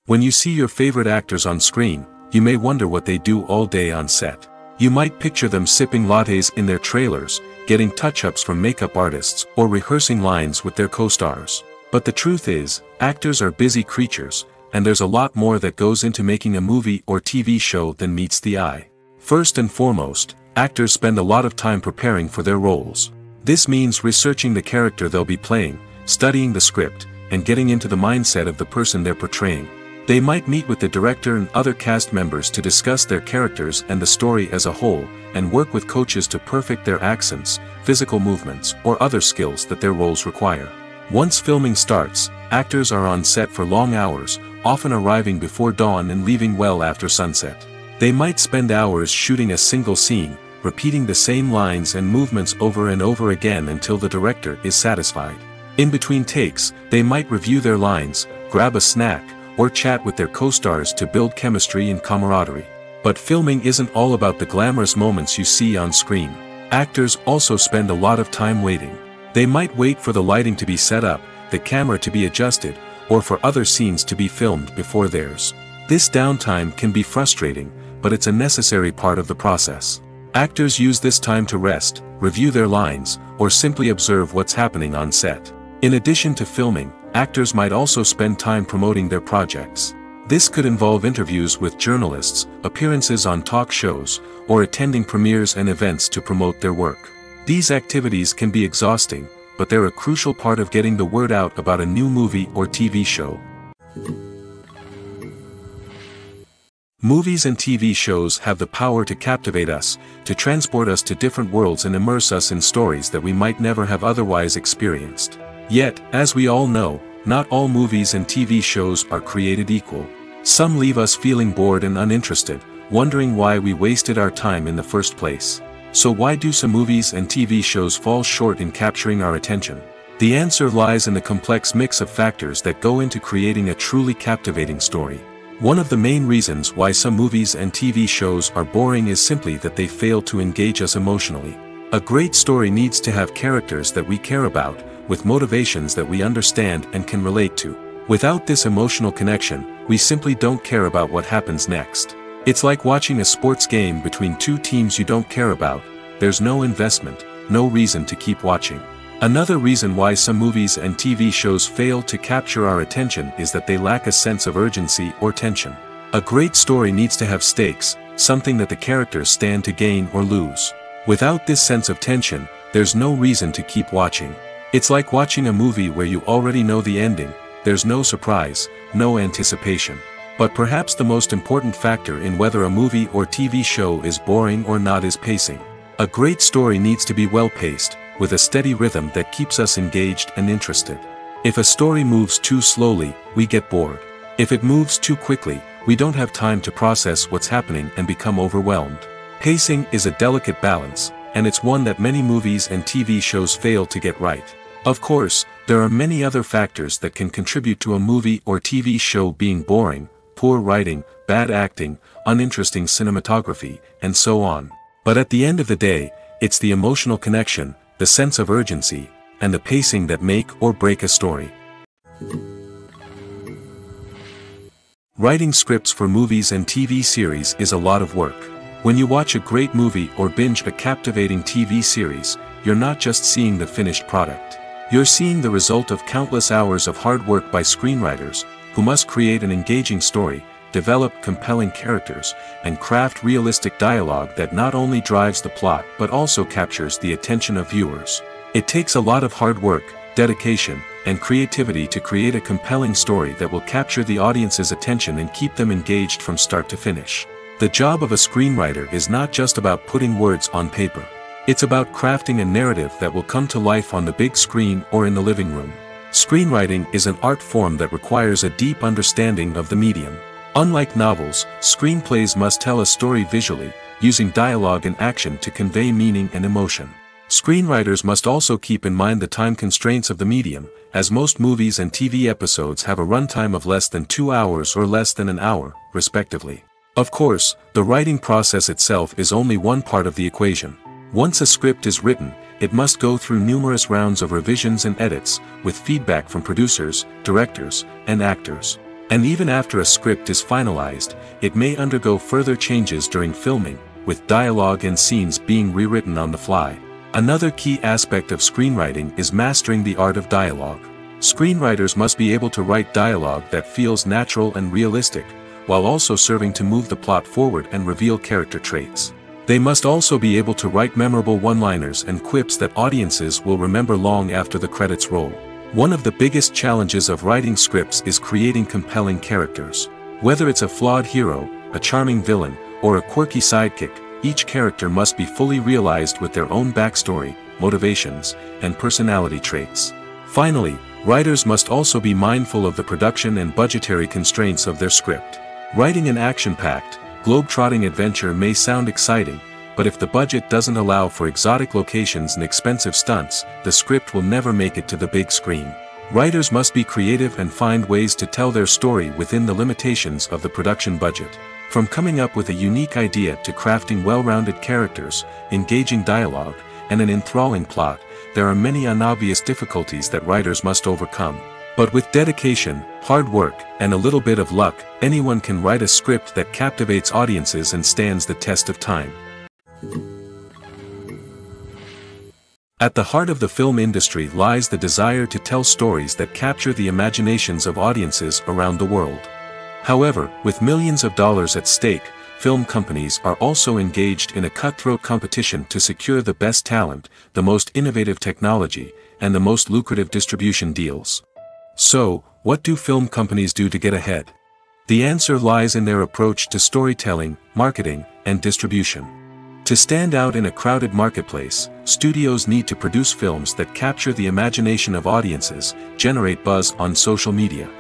B: When you see your favorite actors on screen, you may wonder what they do all day on set. You might picture them sipping lattes in their trailers, getting touch-ups from makeup artists, or rehearsing lines with their co-stars. But the truth is, actors are busy creatures, and there's a lot more that goes into making a movie or TV show than meets the eye. First and foremost, actors spend a lot of time preparing for their roles. This means researching the character they'll be playing, studying the script, and getting into the mindset of the person they're portraying. They might meet with the director and other cast members to discuss their characters and the story as a whole, and work with coaches to perfect their accents, physical movements, or other skills that their roles require. Once filming starts, actors are on set for long hours, often arriving before dawn and leaving well after sunset. They might spend hours shooting a single scene, repeating the same lines and movements over and over again until the director is satisfied. In between takes, they might review their lines, grab a snack, or chat with their co-stars to build chemistry and camaraderie. But filming isn't all about the glamorous moments you see on screen. Actors also spend a lot of time waiting. They might wait for the lighting to be set up, the camera to be adjusted, or for other scenes to be filmed before theirs. This downtime can be frustrating, but it's a necessary part of the process. Actors use this time to rest, review their lines, or simply observe what's happening on set. In addition to filming, actors might also spend time promoting their projects. This could involve interviews with journalists, appearances on talk shows, or attending premieres and events to promote their work. These activities can be exhausting, but they're a crucial part of getting the word out about a new movie or TV show. Movies and TV shows have the power to captivate us, to transport us to different worlds and immerse us in stories that we might never have otherwise experienced. Yet, as we all know, not all movies and TV shows are created equal. Some leave us feeling bored and uninterested, wondering why we wasted our time in the first place. So why do some movies and TV shows fall short in capturing our attention? The answer lies in the complex mix of factors that go into creating a truly captivating story. One of the main reasons why some movies and TV shows are boring is simply that they fail to engage us emotionally. A great story needs to have characters that we care about, with motivations that we understand and can relate to. Without this emotional connection, we simply don't care about what happens next. It's like watching a sports game between two teams you don't care about. There's no investment, no reason to keep watching. Another reason why some movies and TV shows fail to capture our attention is that they lack a sense of urgency or tension. A great story needs to have stakes, something that the characters stand to gain or lose. Without this sense of tension, there's no reason to keep watching. It's like watching a movie where you already know the ending. There's no surprise, no anticipation. But perhaps the most important factor in whether a movie or TV show is boring or not is pacing. A great story needs to be well-paced, with a steady rhythm that keeps us engaged and interested. If a story moves too slowly, we get bored. If it moves too quickly, we don't have time to process what's happening and become overwhelmed. Pacing is a delicate balance, and it's one that many movies and TV shows fail to get right. Of course, there are many other factors that can contribute to a movie or TV show being boring. poor writing, bad acting, uninteresting cinematography, and so on. But at the end of the day, it's the emotional connection, the sense of urgency, and the pacing that make or break a story. Writing scripts for movies and TV series is a lot of work. When you watch a great movie or binge a captivating TV series, you're not just seeing the finished product. You're seeing the result of countless hours of hard work by screenwriters, who must create an engaging story, develop compelling characters, and craft realistic dialogue that not only drives the plot but also captures the attention of viewers. It takes a lot of hard work, dedication, and creativity to create a compelling story that will capture the audience's attention and keep them engaged from start to finish. The job of a screenwriter is not just about putting words on paper. It's about crafting a narrative that will come to life on the big screen or in the living room. Screenwriting is an art form that requires a deep understanding of the medium. Unlike novels, screenplays must tell a story visually, using dialogue and action to convey meaning and emotion. Screenwriters must also keep in mind the time constraints of the medium, as most movies and TV episodes have a runtime of less than 2 hours or less than an hour, respectively. Of course, the writing process itself is only one part of the equation. Once a script is written, it must go through numerous rounds of revisions and edits, with feedback from producers, directors, and actors. And even after a script is finalized, it may undergo further changes during filming, with dialogue and scenes being rewritten on the fly. Another key aspect of screenwriting is mastering the art of dialogue. Screenwriters must be able to write dialogue that feels natural and realistic, while also serving to move the plot forward and reveal character traits. They must also be able to write memorable one-liners and quips that audiences will remember long after the credits roll. One of the biggest challenges of writing scripts is creating compelling characters. Whether it's a flawed hero, a charming villain, or a quirky sidekick, each character must be fully realized with their own backstory, motivations, and personality traits. Finally, writers must also be mindful of the production and budgetary constraints of their script. Writing an action-packed, globe-trotting adventure may sound exciting, but if the budget doesn't allow for exotic locations and expensive stunts, the script will never make it to the big screen. Writers must be creative and find ways to tell their story within the limitations of the production budget. From coming up with a unique idea to crafting well-rounded characters, engaging dialogue, and an enthralling plot, there are many unobvious difficulties that writers must overcome. But with dedication, hard work, and a little bit of luck, anyone can write a script that captivates audiences and stands the test of time. At the heart of the film industry lies the desire to tell stories that capture the imaginations of audiences around the world. However, with millions of dollars at stake, film companies are also engaged in a cutthroat competition to secure the best talent, the most innovative technology, and the most lucrative distribution deals. So, what do film companies do to get ahead? The answer lies in their approach to storytelling, marketing, and distribution. To stand out in a crowded marketplace, studios need to produce films that capture the imagination of audiences, generate buzz on social media.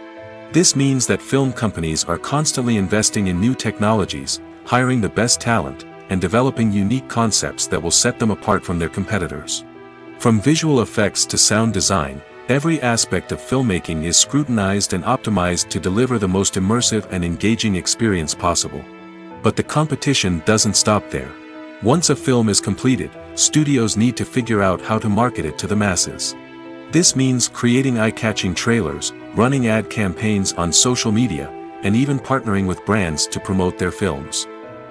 B: This means that film companies are constantly investing in new technologies, hiring the best talent, and developing unique concepts that will set them apart from their competitors. From visual effects to sound design, every aspect of filmmaking is scrutinized and optimized to deliver the most immersive and engaging experience possible. But the competition doesn't stop there. Once a film is completed, studios need to figure out how to market it to the masses. This means creating eye-catching trailers, running ad campaigns on social media, and even partnering with brands to promote their films.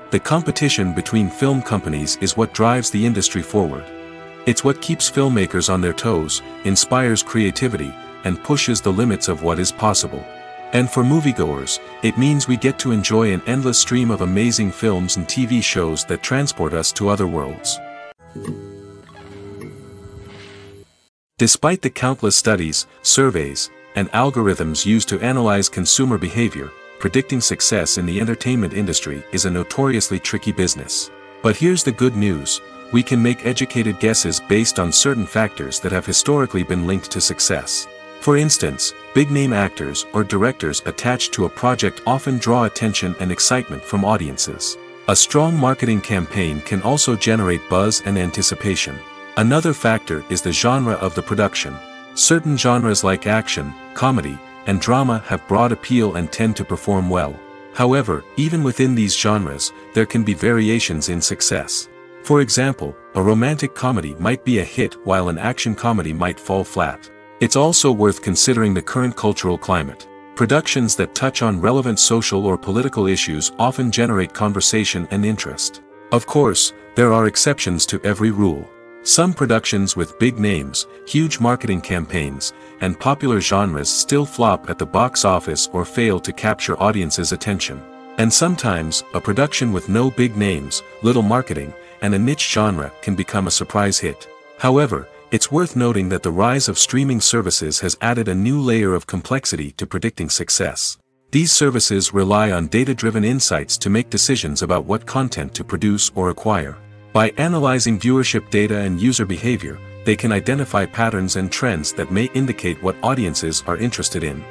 B: The competition between film companies is what drives the industry forward. It's what keeps filmmakers on their toes, inspires creativity, and pushes the limits of what is possible. And for moviegoers, it means we get to enjoy an endless stream of amazing films and TV shows that transport us to other worlds. Despite the countless studies, surveys, and algorithms used to analyze consumer behavior, predicting success in the entertainment industry is a notoriously tricky business. But here's the good news: we can make educated guesses based on certain factors that have historically been linked to success. For instance, big-name actors or directors attached to a project often draw attention and excitement from audiences. A strong marketing campaign can also generate buzz and anticipation. Another factor is the genre of the production. Certain genres like action, comedy, and drama have broad appeal and tend to perform well. However, even within these genres, there can be variations in success. For example, a romantic comedy might be a hit while an action comedy might fall flat. It's also worth considering the current cultural climate. Productions that touch on relevant social or political issues often generate conversation and interest. Of course, there are exceptions to every rule. Some productions with big names, huge marketing campaigns, and popular genres still flop at the box office or fail to capture audiences' attention. And sometimes, a production with no big names, little marketing, and a niche genre can become a surprise hit. However, it's worth noting that the rise of streaming services has added a new layer of complexity to predicting success. These services rely on data-driven insights to make decisions about what content to produce or acquire. By analyzing viewership data and user behavior, they can identify patterns and trends that may indicate what audiences are interested in.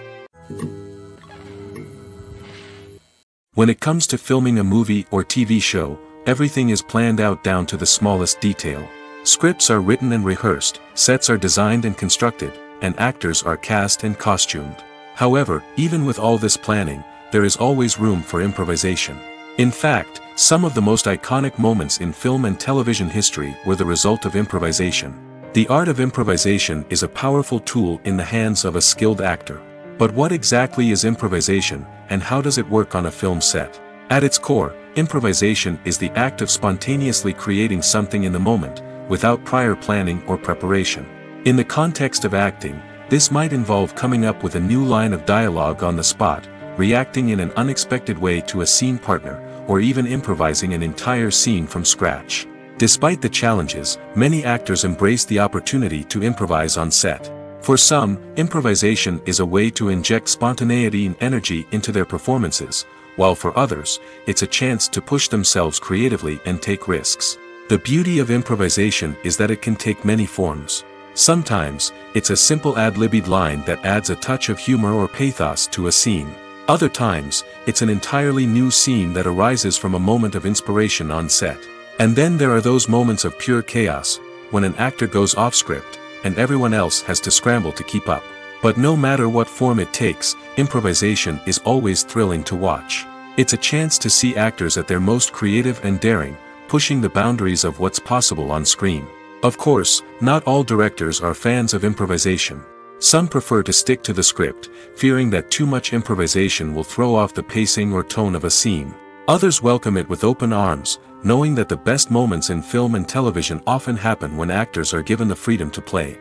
B: When it comes to filming a movie or TV show, everything is planned out down to the smallest detail. Scripts are written and rehearsed, sets are designed and constructed, and actors are cast and costumed. However, even with all this planning, there is always room for improvisation. In fact, some of the most iconic moments in film and television history were the result of improvisation. The art of improvisation is a powerful tool in the hands of a skilled actor. But what exactly is improvisation, and how does it work on a film set? At its core, improvisation is the act of spontaneously creating something in the moment, without prior planning or preparation. In the context of acting, this might involve coming up with a new line of dialogue on the spot, reacting in an unexpected way to a scene partner, or even improvising an entire scene from scratch. Despite the challenges, many actors embrace the opportunity to improvise on set. For some, improvisation is a way to inject spontaneity and energy into their performances, while for others, it's a chance to push themselves creatively and take risks. The beauty of improvisation is that it can take many forms. Sometimes, it's a simple ad-libbed line that adds a touch of humor or pathos to a scene. Other times, it's an entirely new scene that arises from a moment of inspiration on set. And then there are those moments of pure chaos, when an actor goes off script, and everyone else has to scramble to keep up. But no matter what form it takes, improvisation is always thrilling to watch. It's a chance to see actors at their most creative and daring, pushing the boundaries of what's possible on screen. Of course, not all directors are fans of improvisation. Some prefer to stick to the script, fearing that too much improvisation will throw off the pacing or tone of a scene. Others welcome it with open arms, knowing that the best moments in film and television often happen when actors are given the freedom to play.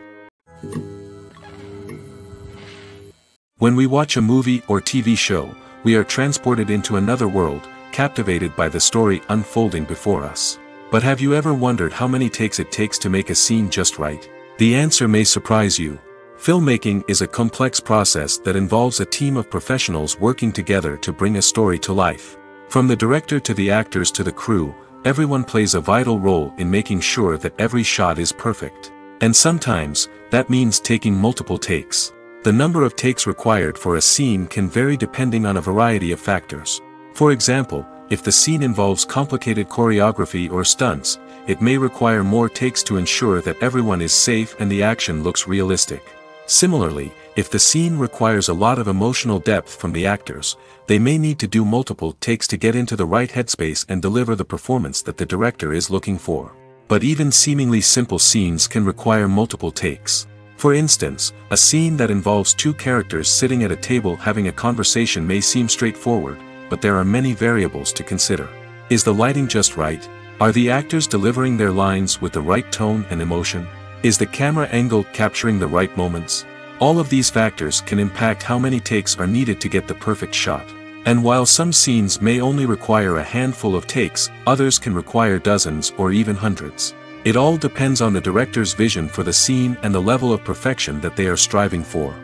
B: When we watch a movie or TV show, we are transported into another world, captivated by the story unfolding before us. But have you ever wondered how many takes it takes to make a scene just right? The answer may surprise you. Filmmaking is a complex process that involves a team of professionals working together to bring a story to life. From the director to the actors to the crew, everyone plays a vital role in making sure that every shot is perfect. And sometimes, that means taking multiple takes. The number of takes required for a scene can vary depending on a variety of factors. For example, if the scene involves complicated choreography or stunts, it may require more takes to ensure that everyone is safe and the action looks realistic. Similarly, if the scene requires a lot of emotional depth from the actors, they may need to do multiple takes to get into the right headspace and deliver the performance that the director is looking for. But even seemingly simple scenes can require multiple takes. For instance, a scene that involves two characters sitting at a table having a conversation may seem straightforward, but there are many variables to consider. Is the lighting just right? Are the actors delivering their lines with the right tone and emotion? Is the camera angle capturing the right moments? All of these factors can impact how many takes are needed to get the perfect shot. And while some scenes may only require a handful of takes, others can require dozens or even hundreds. It all depends on the director's vision for the scene and the level of perfection that they are striving for.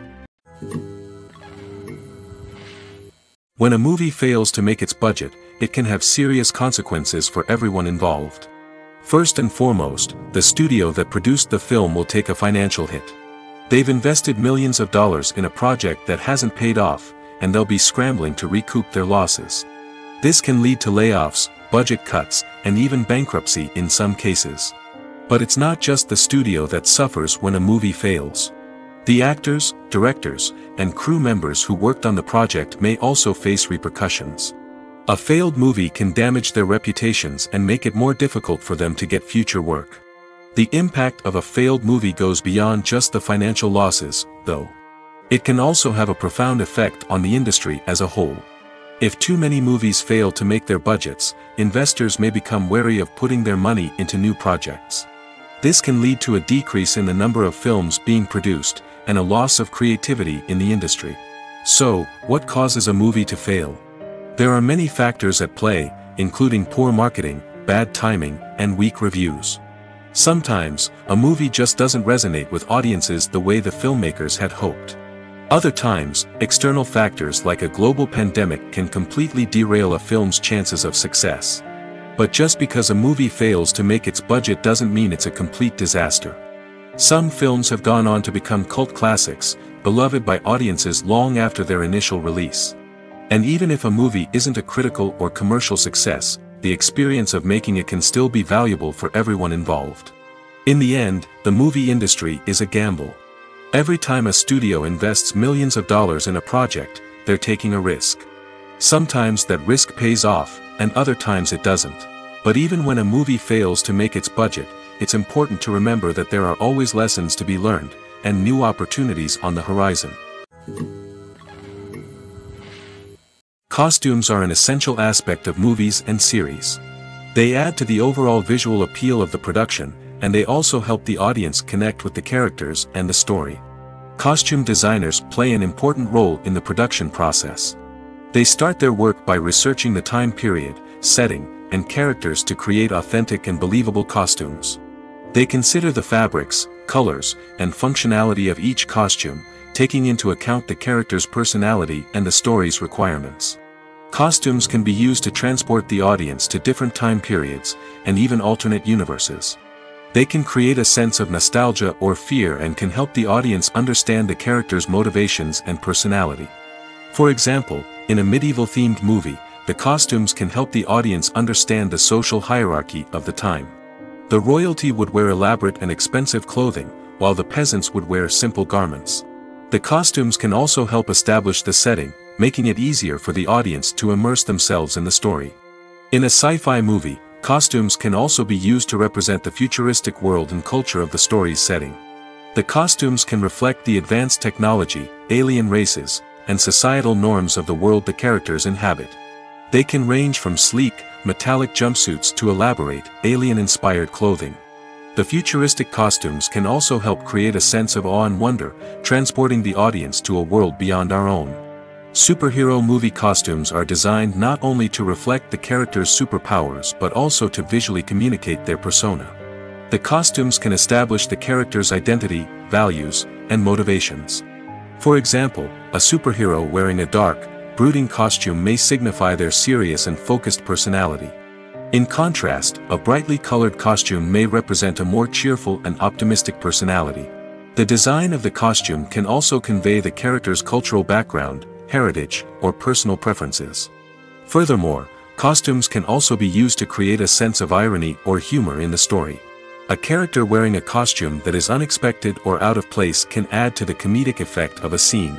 B: When a movie fails to make its budget, it can have serious consequences for everyone involved. First and foremost, the studio that produced the film will take a financial hit. They've invested millions of dollars in a project that hasn't paid off, and they'll be scrambling to recoup their losses. This can lead to layoffs, budget cuts, and even bankruptcy in some cases. But it's not just the studio that suffers when a movie fails. The actors, directors, and crew members who worked on the project may also face repercussions. A failed movie can damage their reputations and make it more difficult for them to get future work. The impact of a failed movie goes beyond just the financial losses, though. It can also have a profound effect on the industry as a whole. If too many movies fail to make their budgets, investors may become wary of putting their money into new projects. This can lead to a decrease in the number of films being produced, and a loss of creativity in the industry. So, what causes a movie to fail? There are many factors at play, including poor marketing, bad timing, and weak reviews. Sometimes, a movie just doesn't resonate with audiences the way the filmmakers had hoped. Other times, external factors like a global pandemic can completely derail a film's chances of success. But just because a movie fails to make its budget doesn't mean it's a complete disaster. Some films have gone on to become cult classics, beloved by audiences long after their initial release. And even if a movie isn't a critical or commercial success, the experience of making it can still be valuable for everyone involved. In the end, the movie industry is a gamble. Every time a studio invests millions of dollars in a project, they're taking a risk. Sometimes that risk pays off, and other times it doesn't. But even when a movie fails to make its budget, it's important to remember that there are always lessons to be learned, and new opportunities on the horizon. Costumes are an essential aspect of movies and series. They add to the overall visual appeal of the production, and they also help the audience connect with the characters and the story. Costume designers play an important role in the production process. They start their work by researching the time period, setting, and characters to create authentic and believable costumes. They consider the fabrics, colors, and functionality of each costume, taking into account the character's personality and the story's requirements. Costumes can be used to transport the audience to different time periods, and even alternate universes. They can create a sense of nostalgia or fear and can help the audience understand the character's motivations and personality. For example, in a medieval-themed movie, the costumes can help the audience understand the social hierarchy of the time. The royalty would wear elaborate and expensive clothing, while the peasants would wear simple garments. The costumes can also help establish the setting, making it easier for the audience to immerse themselves in the story. In a sci-fi movie, costumes can also be used to represent the futuristic world and culture of the story's setting. The costumes can reflect the advanced technology, alien races, and societal norms of the world the characters inhabit. They can range from sleek, metallic jumpsuits to elaborate, alien-inspired clothing. The futuristic costumes can also help create a sense of awe and wonder, transporting the audience to a world beyond our own. Superhero movie costumes are designed not only to reflect the character's superpowers but also to visually communicate their persona. The costumes can establish the character's identity, values, and motivations. For example, a superhero wearing a dark, brooding costume may signify their serious and focused personality. In contrast, a brightly colored costume may represent a more cheerful and optimistic personality. The design of the costume can also convey the character's cultural background, heritage, or personal preferences. Furthermore, costumes can also be used to create a sense of irony or humor in the story. A character wearing a costume that is unexpected or out of place can add to the comedic effect of a scene.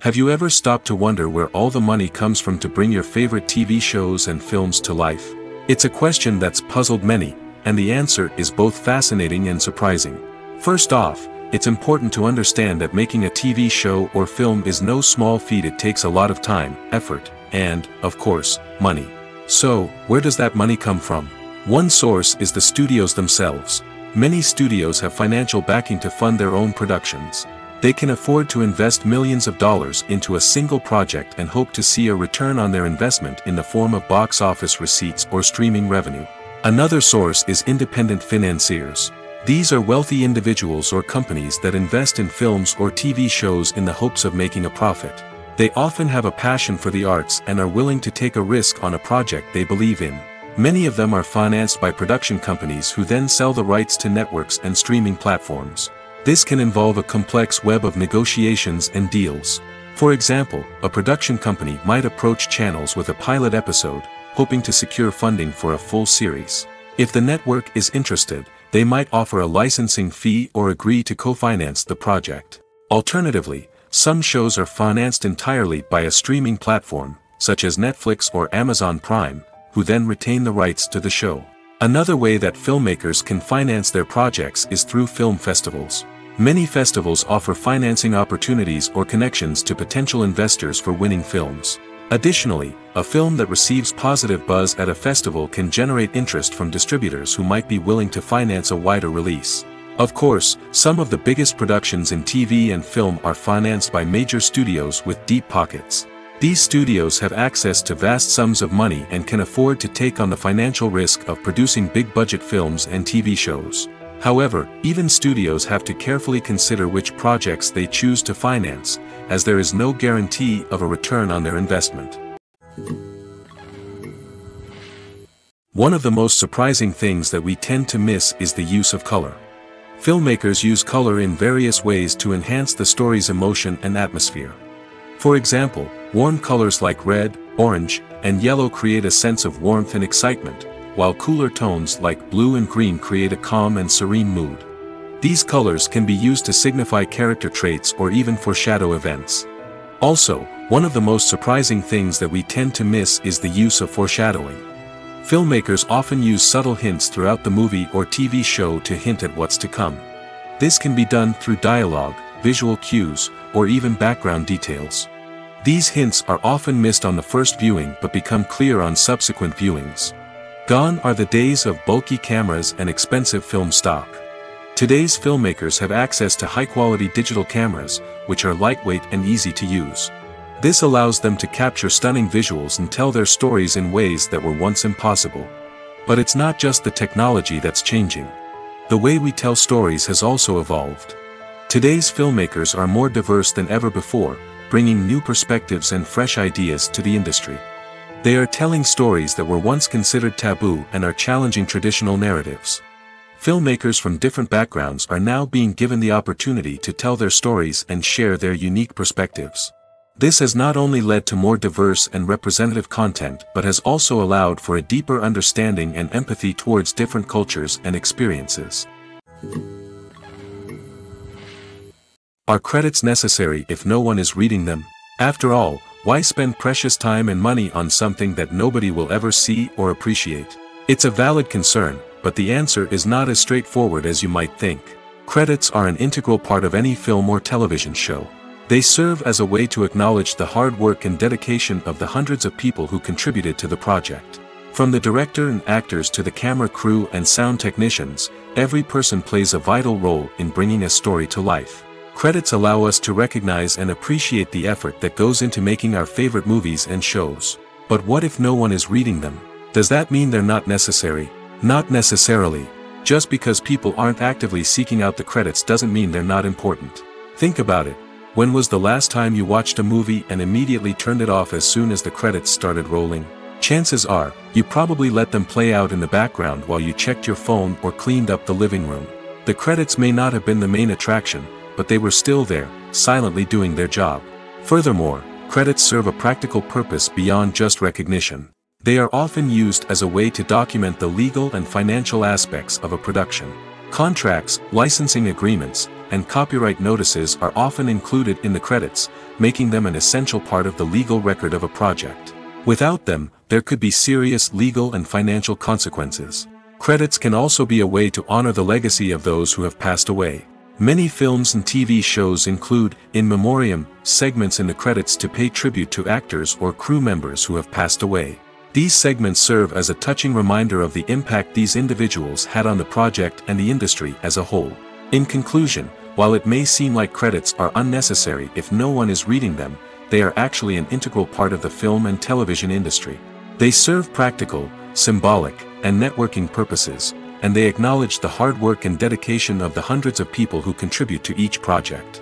B: Have you ever stopped to wonder where all the money comes from to bring your favorite TV shows and films to life? It's a question that's puzzled many, and the answer is both fascinating and surprising. First off, it's important to understand that making a TV show or film is no small feat. It takes a lot of time, effort, and, of course, money. So, where does that money come from? One source is the studios themselves. Many studios have financial backing to fund their own productions. They can afford to invest millions of dollars into a single project and hope to see a return on their investment in the form of box office receipts or streaming revenue. Another source is independent financiers. These are wealthy individuals or companies that invest in films or TV shows in the hopes of making a profit. They often have a passion for the arts and are willing to take a risk on a project they believe in. Many of them are financed by production companies who then sell the rights to networks and streaming platforms. This can involve a complex web of negotiations and deals. For example, a production company might approach channels with a pilot episode, hoping to secure funding for a full series. If the network is interested, they might offer a licensing fee or agree to co-finance the project. Alternatively, Some shows are financed entirely by a streaming platform, such as Netflix or Amazon Prime, who then retain the rights to the show. Another way that filmmakers can finance their projects is through film festivals. Many festivals offer financing opportunities or connections to potential investors for winning films. Additionally, a film that receives positive buzz at a festival can generate interest from distributors who might be willing to finance a wider release. Of course, some of the biggest productions in TV and film are financed by major studios with deep pockets. These studios have access to vast sums of money and can afford to take on the financial risk of producing big-budget films and TV shows. However, even studios have to carefully consider which projects they choose to finance, as there is no guarantee of a return on their investment. One of the most surprising things that we tend to miss is the use of color. Filmmakers use color in various ways to enhance the story's emotion and atmosphere. For example, warm colors like red, orange, and yellow create a sense of warmth and excitement, while cooler tones like blue and green create a calm and serene mood. These colors can be used to signify character traits or even foreshadow events. Also, one of the most surprising things that we tend to miss is the use of foreshadowing. Filmmakers often use subtle hints throughout the movie or TV show to hint at what's to come. This can be done through dialogue, visual cues, or even background details. These hints are often missed on the first viewing but become clear on subsequent viewings. Gone are the days of bulky cameras and expensive film stock. Today's filmmakers have access to high-quality digital cameras, which are lightweight and easy to use. This allows them to capture stunning visuals and tell their stories in ways that were once impossible. But it's not just the technology that's changing. The way we tell stories has also evolved. Today's filmmakers are more diverse than ever before, bringing new perspectives and fresh ideas to the industry. They are telling stories that were once considered taboo and are challenging traditional narratives. Filmmakers from different backgrounds are now being given the opportunity to tell their stories and share their unique perspectives. This has not only led to more diverse and representative content but has also allowed for a deeper understanding and empathy towards different cultures and experiences. Are credits necessary if no one is reading them? After all, why spend precious time and money on something that nobody will ever see or appreciate? It's a valid concern, but the answer is not as straightforward as you might think. Credits are an integral part of any film or television show. They serve as a way to acknowledge the hard work and dedication of the hundreds of people who contributed to the project. From the director and actors to the camera crew and sound technicians, every person plays a vital role in bringing a story to life. Credits allow us to recognize and appreciate the effort that goes into making our favorite movies and shows. But what if no one is reading them? Does that mean they're not necessary? Not necessarily. Just because people aren't actively seeking out the credits doesn't mean they're not important. Think about it. When was the last time you watched a movie and immediately turned it off as soon as the credits started rolling? Chances are, you probably let them play out in the background while you checked your phone or cleaned up the living room. The credits may not have been the main attraction, but they were still there, silently doing their job. Furthermore, credits serve a practical purpose beyond just recognition. They are often used as a way to document the legal and financial aspects of a production. Contracts, licensing agreements, and copyright notices are often included in the credits, making them an essential part of the legal record of a project. Without them, there could be serious legal and financial consequences. Credits can also be a way to honor the legacy of those who have passed away. Many films and TV shows include, in memoriam, segments in the credits to pay tribute to actors or crew members who have passed away. These segments serve as a touching reminder of the impact these individuals had on the project and the industry as a whole. In conclusion, while it may seem like credits are unnecessary if no one is reading them, they are actually an integral part of the film and television industry. They serve practical, symbolic, and networking purposes, and they acknowledge the hard work and dedication of the hundreds of people who contribute to each project.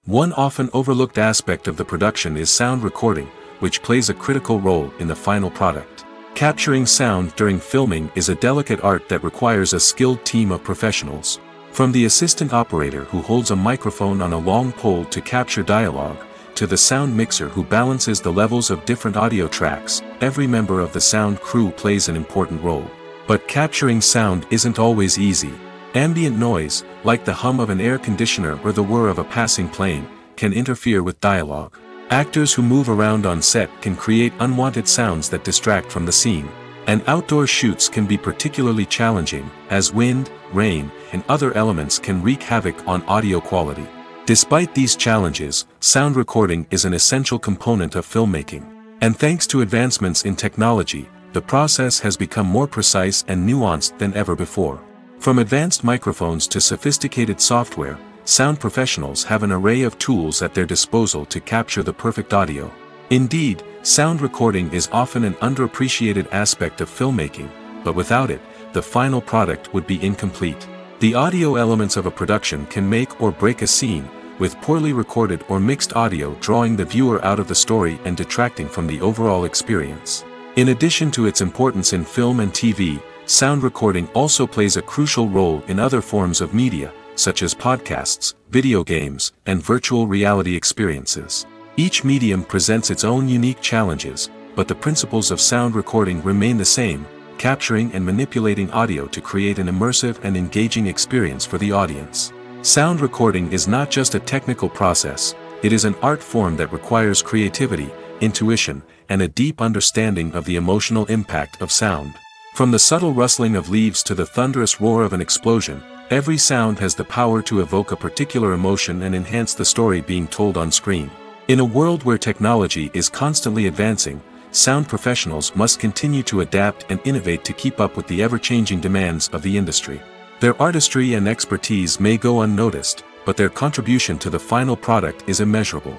B: One often overlooked aspect of the production is sound recording, which plays a critical role in the final product. Capturing sound during filming is a delicate art that requires a skilled team of professionals. From the assistant operator who holds a microphone on a long pole to capture dialogue, to the sound mixer who balances the levels of different audio tracks, every member of the sound crew plays an important role. But capturing sound isn't always easy. Ambient noise, like the hum of an air conditioner or the whir of a passing plane, can interfere with dialogue. Actors who move around on set can create unwanted sounds that distract from the scene. And outdoor shoots can be particularly challenging, as wind, rain, and other elements can wreak havoc on audio quality. Despite these challenges, sound recording is an essential component of filmmaking. And thanks to advancements in technology, the process has become more precise and nuanced than ever before. From advanced microphones to sophisticated software, sound professionals have an array of tools at their disposal to capture the perfect audio. Indeed, sound recording is often an underappreciated aspect of filmmaking, but without it, the final product would be incomplete. The audio elements of a production can make or break a scene, with poorly recorded or mixed audio drawing the viewer out of the story and detracting from the overall experience. In addition to its importance in film and TV, sound recording also plays a crucial role in other forms of media, such as podcasts, video games, and virtual reality experiences. Each medium presents its own unique challenges, but the principles of sound recording remain the same, capturing and manipulating audio to create an immersive and engaging experience for the audience. Sound recording is not just a technical process, it is an art form that requires creativity, intuition, and a deep understanding of the emotional impact of sound. From the subtle rustling of leaves to the thunderous roar of an explosion, every sound has the power to evoke a particular emotion and enhance the story being told on screen. In a world where technology is constantly advancing, sound professionals must continue to adapt and innovate to keep up with the ever-changing demands of the industry. Their artistry and expertise may go unnoticed, but their contribution to the final product is immeasurable.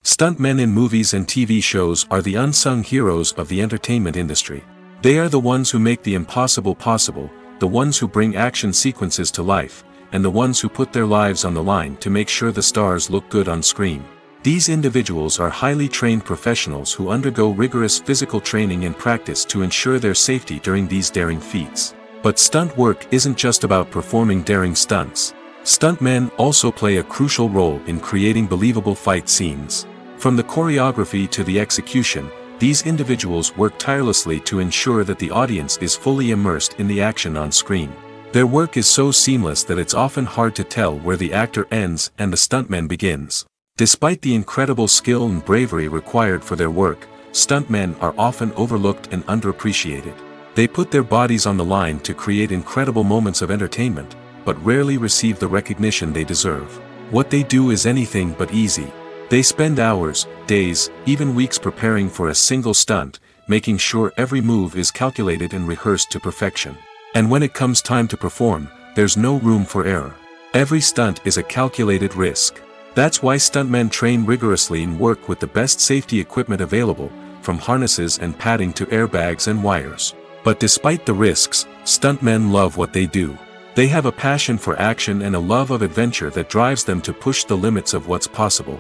B: Stuntmen in movies and TV shows are the unsung heroes of the entertainment industry. They are the ones who make the impossible possible, the ones who bring action sequences to life, and the ones who put their lives on the line to make sure the stars look good on screen. These individuals are highly trained professionals who undergo rigorous physical training and practice to ensure their safety during these daring feats. But stunt work isn't just about performing daring stunts. Stuntmen also play a crucial role in creating believable fight scenes. From the choreography to the execution, these individuals work tirelessly to ensure that the audience is fully immersed in the action on screen. Their work is so seamless that it's often hard to tell where the actor ends and the stuntman begins. Despite the incredible skill and bravery required for their work, stuntmen are often overlooked and underappreciated. They put their bodies on the line to create incredible moments of entertainment, but rarely receive the recognition they deserve. What they do is anything but easy. They spend hours, days, even weeks preparing for a single stunt, making sure every move is calculated and rehearsed to perfection. And when it comes time to perform, there's no room for error. Every stunt is a calculated risk. That's why stuntmen train rigorously and work with the best safety equipment available, from harnesses and padding to airbags and wires. But despite the risks, stuntmen love what they do. They have a passion for action and a love of adventure that drives them to push the limits of what's possible.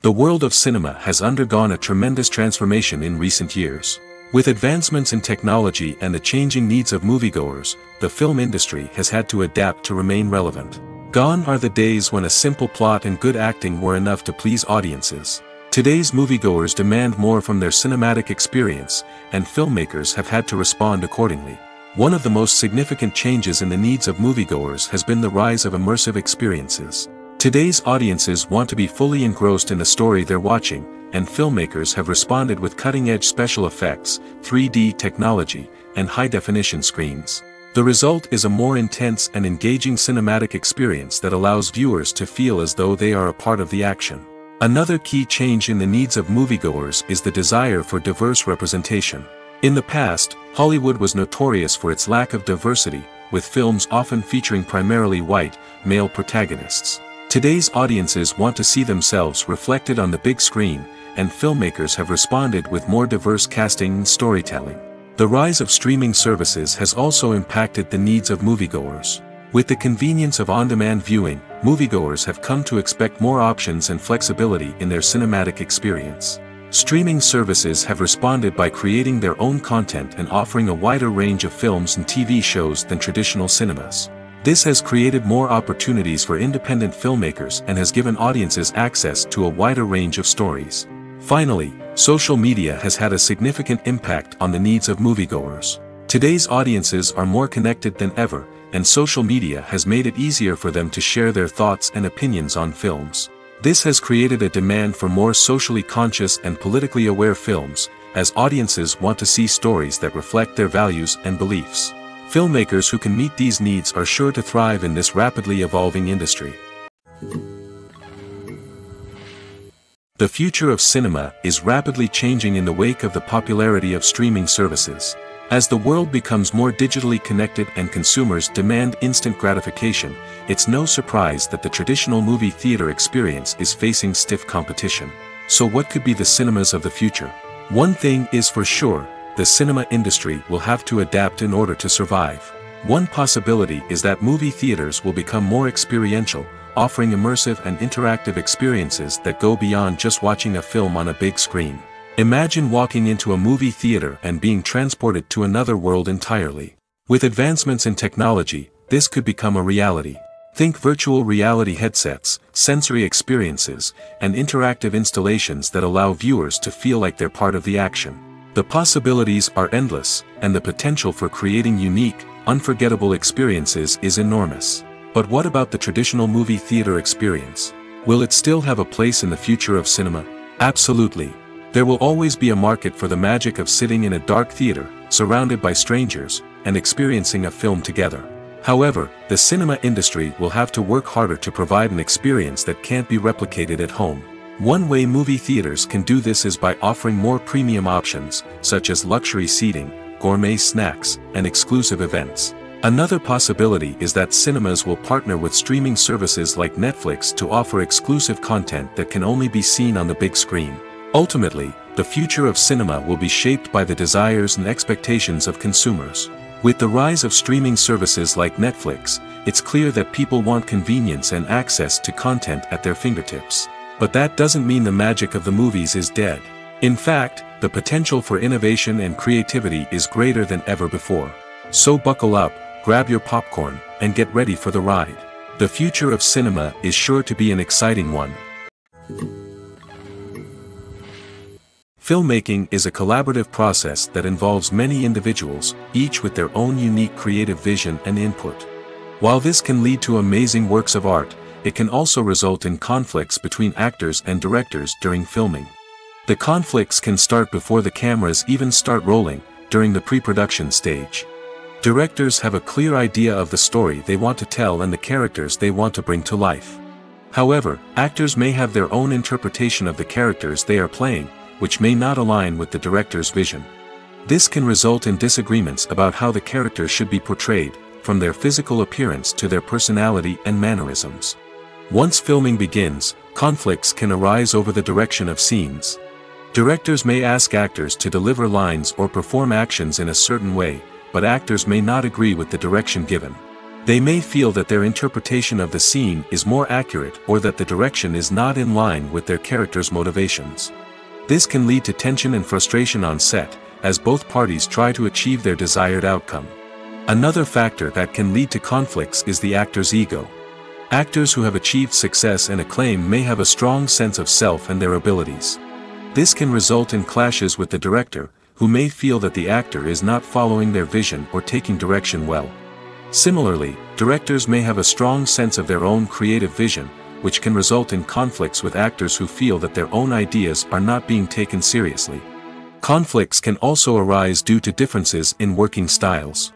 B: The world of cinema has undergone a tremendous transformation in recent years. With advancements in technology and the changing needs of moviegoers, the film industry has had to adapt to remain relevant. Gone are the days when a simple plot and good acting were enough to please audiences. Today's moviegoers demand more from their cinematic experience, and filmmakers have had to respond accordingly. One of the most significant changes in the needs of moviegoers has been the rise of immersive experiences. Today's audiences want to be fully engrossed in the story they're watching, and filmmakers have responded with cutting-edge special effects, 3D technology, and high-definition screens. The result is a more intense and engaging cinematic experience that allows viewers to feel as though they are a part of the action. Another key change in the needs of moviegoers is the desire for diverse representation. In the past, Hollywood was notorious for its lack of diversity, with films often featuring primarily white, male protagonists. Today's audiences want to see themselves reflected on the big screen, and filmmakers have responded with more diverse casting and storytelling. The rise of streaming services has also impacted the needs of moviegoers. With the convenience of on-demand viewing, moviegoers have come to expect more options and flexibility in their cinematic experience. Streaming services have responded by creating their own content and offering a wider range of films and TV shows than traditional cinemas. This has created more opportunities for independent filmmakers and has given audiences access to a wider range of stories. Finally, Social media has had a significant impact on the needs of moviegoers. Today's audiences are more connected than ever, and social media has made it easier for them to share their thoughts and opinions on films. This has created a demand for more socially conscious and politically aware films, as audiences want to see stories that reflect their values and beliefs. Filmmakers who can meet these needs are sure to thrive in this rapidly evolving industry. The future of cinema is rapidly changing in the wake of the popularity of streaming services. As the world becomes more digitally connected and consumers demand instant gratification, it's no surprise that the traditional movie theater experience is facing stiff competition. So what could be the cinemas of the future? One thing is for sure, the cinema industry will have to adapt in order to survive. One possibility is that movie theaters will become more experiential, offering immersive and interactive experiences that go beyond just watching a film on a big screen. Imagine walking into a movie theater and being transported to another world entirely. With advancements in technology, this could become a reality. Think virtual reality headsets, sensory experiences, and interactive installations that allow viewers to feel like they're part of the action. The possibilities are endless, and the potential for creating unique, unforgettable experiences is enormous. But what about the traditional movie theater experience? Will it still have a place in the future of cinema? Absolutely. There will always be a market for the magic of sitting in a dark theater, surrounded by strangers, and experiencing a film together. However, the cinema industry will have to work harder to provide an experience that can't be replicated at home. One way movie theaters can do this is by offering more premium options, such as luxury seating, gourmet snacks, and exclusive events. Another possibility is that cinemas will partner with streaming services like Netflix to offer exclusive content that can only be seen on the big screen. Ultimately, the future of cinema will be shaped by the desires and expectations of consumers. With the rise of streaming services like Netflix, it's clear that people want convenience and access to content at their fingertips. But that doesn't mean the magic of the movies is dead. In fact, the potential for innovation and creativity is greater than ever before. So buckle up, grab your popcorn, and get ready for the ride. The future of cinema is sure to be an exciting one. Filmmaking is a collaborative process that involves many individuals, each with their own unique creative vision and input. While this can lead to amazing works of art, it can also result in conflicts between actors and directors during filming. The conflicts can start before the cameras even start rolling, during the pre-production stage. Directors have a clear idea of the story they want to tell and the characters they want to bring to life. However, actors may have their own interpretation of the characters they are playing, which may not align with the director's vision. This can result in disagreements about how the characters should be portrayed, from their physical appearance to their personality and mannerisms. Once filming begins, conflicts can arise over the direction of scenes. Directors may ask actors to deliver lines or perform actions in a certain way, but actors may not agree with the direction given. They may feel that their interpretation of the scene is more accurate or that the direction is not in line with their character's motivations. This can lead to tension and frustration on set, as both parties try to achieve their desired outcome. Another factor that can lead to conflicts is the actor's ego. Actors who have achieved success and acclaim may have a strong sense of self and their abilities. This can result in clashes with the director, who may feel that the actor is not following their vision or taking direction well. Similarly, directors may have a strong sense of their own creative vision, which can result in conflicts with actors who feel that their own ideas are not being taken seriously. Conflicts can also arise due to differences in working styles.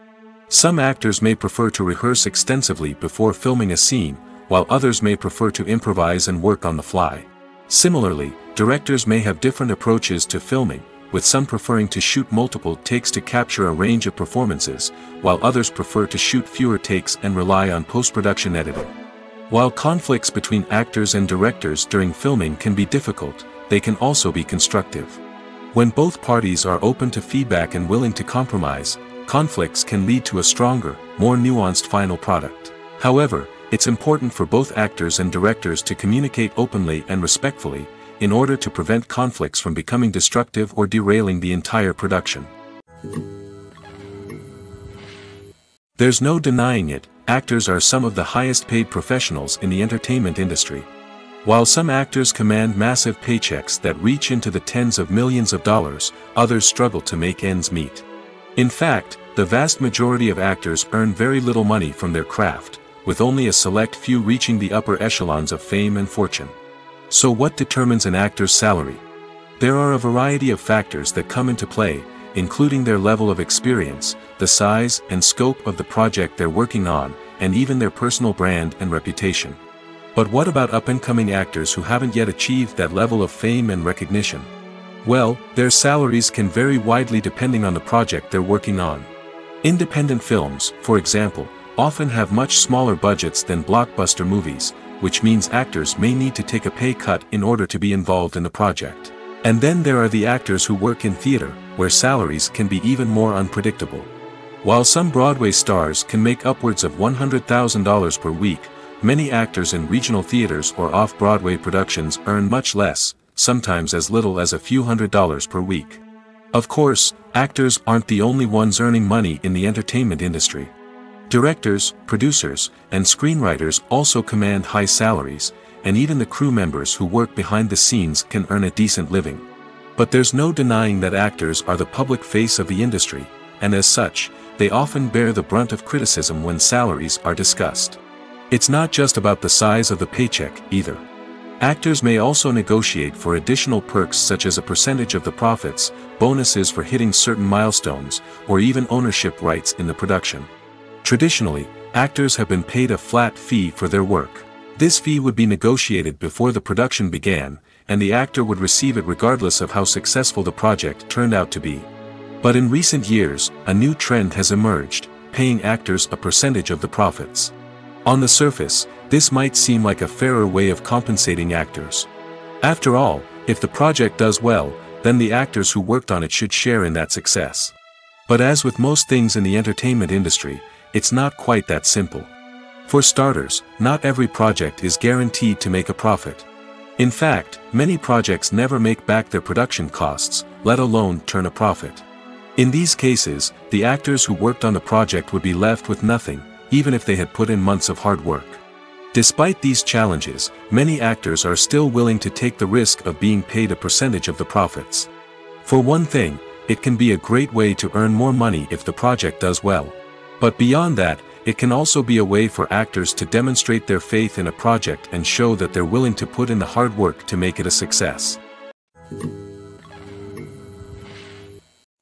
B: Some actors may prefer to rehearse extensively before filming a scene, while others may prefer to improvise and work on the fly. Similarly, directors may have different approaches to filming, with some preferring to shoot multiple takes to capture a range of performances, while others prefer to shoot fewer takes and rely on post-production editing. While conflicts between actors and directors during filming can be difficult, they can also be constructive. When both parties are open to feedback and willing to compromise, conflicts can lead to a stronger, more nuanced final product. However, it's important for both actors and directors to communicate openly and respectfully, in order to prevent conflicts from becoming destructive or derailing the entire production. There's no denying it, actors are some of the highest paid professionals in the entertainment industry. While some actors command massive paychecks that reach into the tens of millions of dollars, others struggle to make ends meet. In fact, the vast majority of actors earn very little money from their craft, with only a select few reaching the upper echelons of fame and fortune. So what determines an actor's salary? There are a variety of factors that come into play, including their level of experience, the size and scope of the project they're working on, and even their personal brand and reputation. But what about up-and-coming actors who haven't yet achieved that level of fame and recognition? Well, their salaries can vary widely depending on the project they're working on. Independent films, for example, often have much smaller budgets than blockbuster movies, which means actors may need to take a pay cut in order to be involved in the project. And then there are the actors who work in theater, where salaries can be even more unpredictable. While some Broadway stars can make upwards of $100,000 per week, many actors in regional theaters or off-Broadway productions earn much less, sometimes as little as a few $100s per week. Of course, actors aren't the only ones earning money in the entertainment industry. Directors, producers, and screenwriters also command high salaries, and even the crew members who work behind the scenes can earn a decent living. But there's no denying that actors are the public face of the industry, and as such, they often bear the brunt of criticism when salaries are discussed. It's not just about the size of the paycheck, either. Actors may also negotiate for additional perks such as a percentage of the profits, bonuses for hitting certain milestones, or even ownership rights in the production. Traditionally, actors have been paid a flat fee for their work. This fee would be negotiated before the production began, and the actor would receive it regardless of how successful the project turned out to be. But in recent years, a new trend has emerged, paying actors a percentage of the profits. On the surface, this might seem like a fairer way of compensating actors. After all, if the project does well, then the actors who worked on it should share in that success. But as with most things in the entertainment industry, it's not quite that simple. For starters, not every project is guaranteed to make a profit. In fact, many projects never make back their production costs, let alone turn a profit. In these cases, the actors who worked on the project would be left with nothing, even if they had put in months of hard work. Despite these challenges, many actors are still willing to take the risk of being paid a percentage of the profits. For one thing, it can be a great way to earn more money if the project does well. But beyond that, it can also be a way for actors to demonstrate their faith in a project and show that they're willing to put in the hard work to make it a success.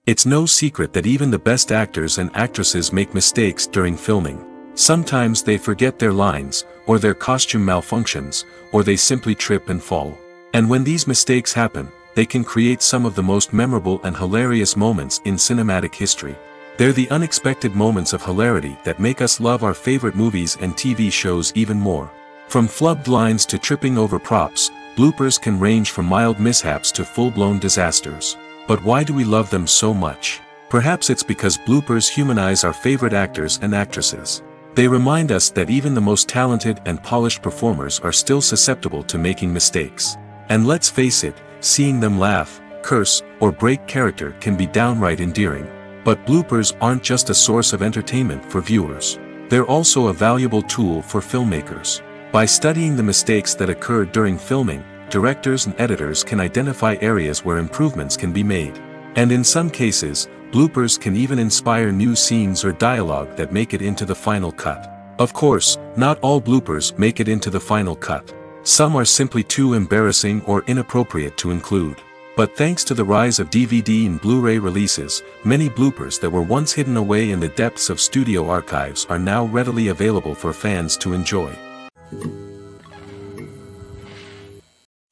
B: It's no secret that even the best actors and actresses make mistakes during filming. Sometimes they forget their lines, or their costume malfunctions, or they simply trip and fall. And when these mistakes happen, they can create some of the most memorable and hilarious moments in cinematic history. They're the unexpected moments of hilarity that make us love our favorite movies and TV shows even more. From flubbed lines to tripping over props, bloopers can range from mild mishaps to full-blown disasters. But why do we love them so much? Perhaps it's because bloopers humanize our favorite actors and actresses. They remind us that even the most talented and polished performers are still susceptible to making mistakes. And let's face it, seeing them laugh, curse, or break character can be downright endearing. But bloopers aren't just a source of entertainment for viewers. They're also a valuable tool for filmmakers. By studying the mistakes that occurred during filming, directors and editors can identify areas where improvements can be made. And in some cases, bloopers can even inspire new scenes or dialogue that make it into the final cut. Of course, not all bloopers make it into the final cut. Some are simply too embarrassing or inappropriate to include. But thanks to the rise of DVD and Blu-ray releases, many bloopers that were once hidden away in the depths of studio archives are now readily available for fans to enjoy.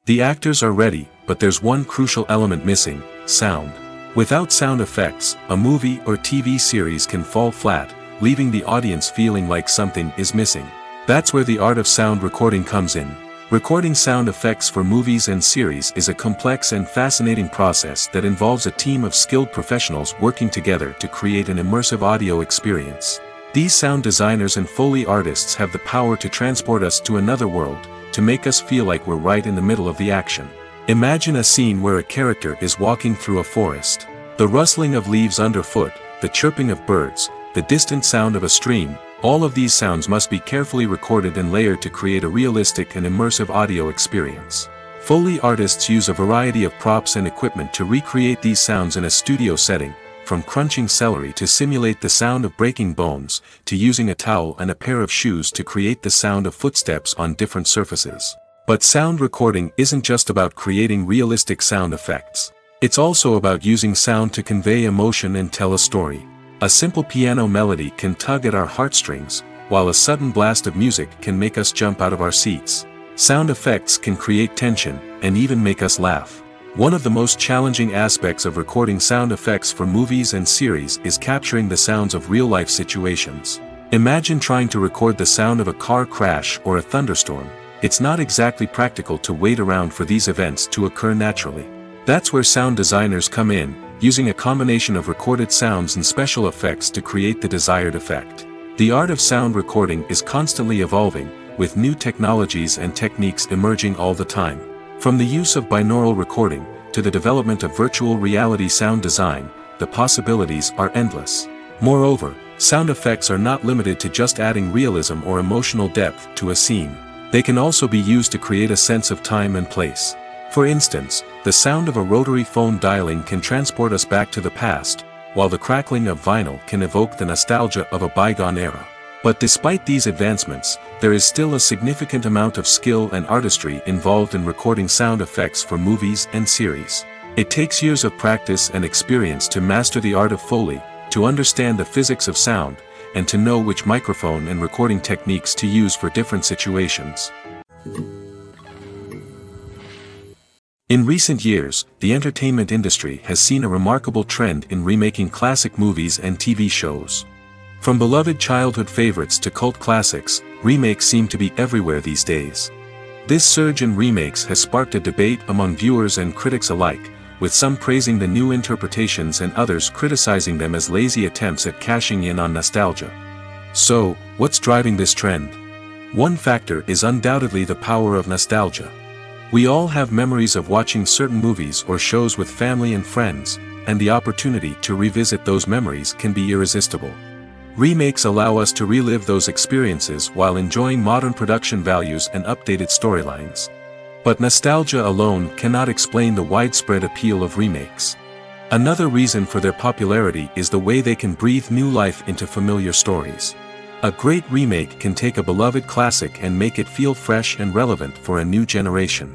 B: The actors are ready, but there's one crucial element missing: sound. Without sound effects, a movie or TV series can fall flat, leaving the audience feeling like something is missing. That's where the art of sound recording comes in. Recording sound effects for movies and series is a complex and fascinating process that involves a team of skilled professionals working together to create an immersive audio experience. These sound designers and Foley artists have the power to transport us to another world, to make us feel like we're right in the middle of the action. Imagine a scene where a character is walking through a forest. The rustling of leaves underfoot, the chirping of birds, the distant sound of a stream, All of these sounds must be carefully recorded and layered to create a realistic and immersive audio experience. Foley artists use a variety of props and equipment to recreate these sounds in a studio setting, from crunching celery to simulate the sound of breaking bones, to using a towel and a pair of shoes to create the sound of footsteps on different surfaces. But sound recording isn't just about creating realistic sound effects. It's also about using sound to convey emotion and tell a story. A simple piano melody can tug at our heartstrings, while a sudden blast of music can make us jump out of our seats. Sound effects can create tension, and even make us laugh. One of the most challenging aspects of recording sound effects for movies and series is capturing the sounds of real-life situations. Imagine trying to record the sound of a car crash or a thunderstorm. It's not exactly practical to wait around for these events to occur naturally. That's where sound designers come in, using a combination of recorded sounds and special effects to create the desired effect. The art of sound recording is constantly evolving, with new technologies and techniques emerging all the time. From the use of binaural recording, to the development of virtual reality sound design, the possibilities are endless. Moreover, sound effects are not limited to just adding realism or emotional depth to a scene. They can also be used to create a sense of time and place. For instance, the sound of a rotary phone dialing can transport us back to the past, while the crackling of vinyl can evoke the nostalgia of a bygone era. But despite these advancements, there is still a significant amount of skill and artistry involved in recording sound effects for movies and series. It takes years of practice and experience to master the art of Foley, to understand the physics of sound, and to know which microphone and recording techniques to use for different situations. In recent years, the entertainment industry has seen a remarkable trend in remaking classic movies and TV shows. From beloved childhood favorites to cult classics, remakes seem to be everywhere these days. This surge in remakes has sparked a debate among viewers and critics alike, with some praising the new interpretations and others criticizing them as lazy attempts at cashing in on nostalgia. So, what's driving this trend? One factor is undoubtedly the power of nostalgia. We all have memories of watching certain movies or shows with family and friends, and the opportunity to revisit those memories can be irresistible. Remakes allow us to relive those experiences while enjoying modern production values and updated storylines. But nostalgia alone cannot explain the widespread appeal of remakes. Another reason for their popularity is the way they can breathe new life into familiar stories. A great remake can take a beloved classic and make it feel fresh and relevant for a new generation.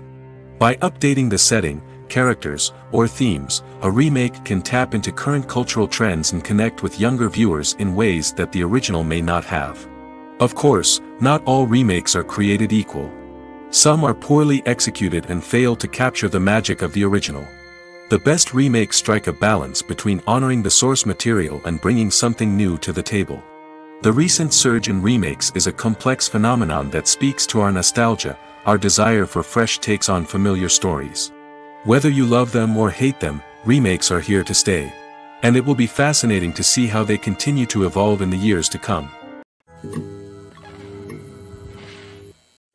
B: By updating the setting, characters, or themes, a remake can tap into current cultural trends and connect with younger viewers in ways that the original may not have. Of course, not all remakes are created equal. Some are poorly executed and fail to capture the magic of the original. The best remakes strike a balance between honoring the source material and bringing something new to the table. The recent surge in remakes is a complex phenomenon that speaks to our nostalgia, our desire for fresh takes on familiar stories. Whether you love them or hate them, remakes are here to stay. And it will be fascinating to see how they continue to evolve in the years to come.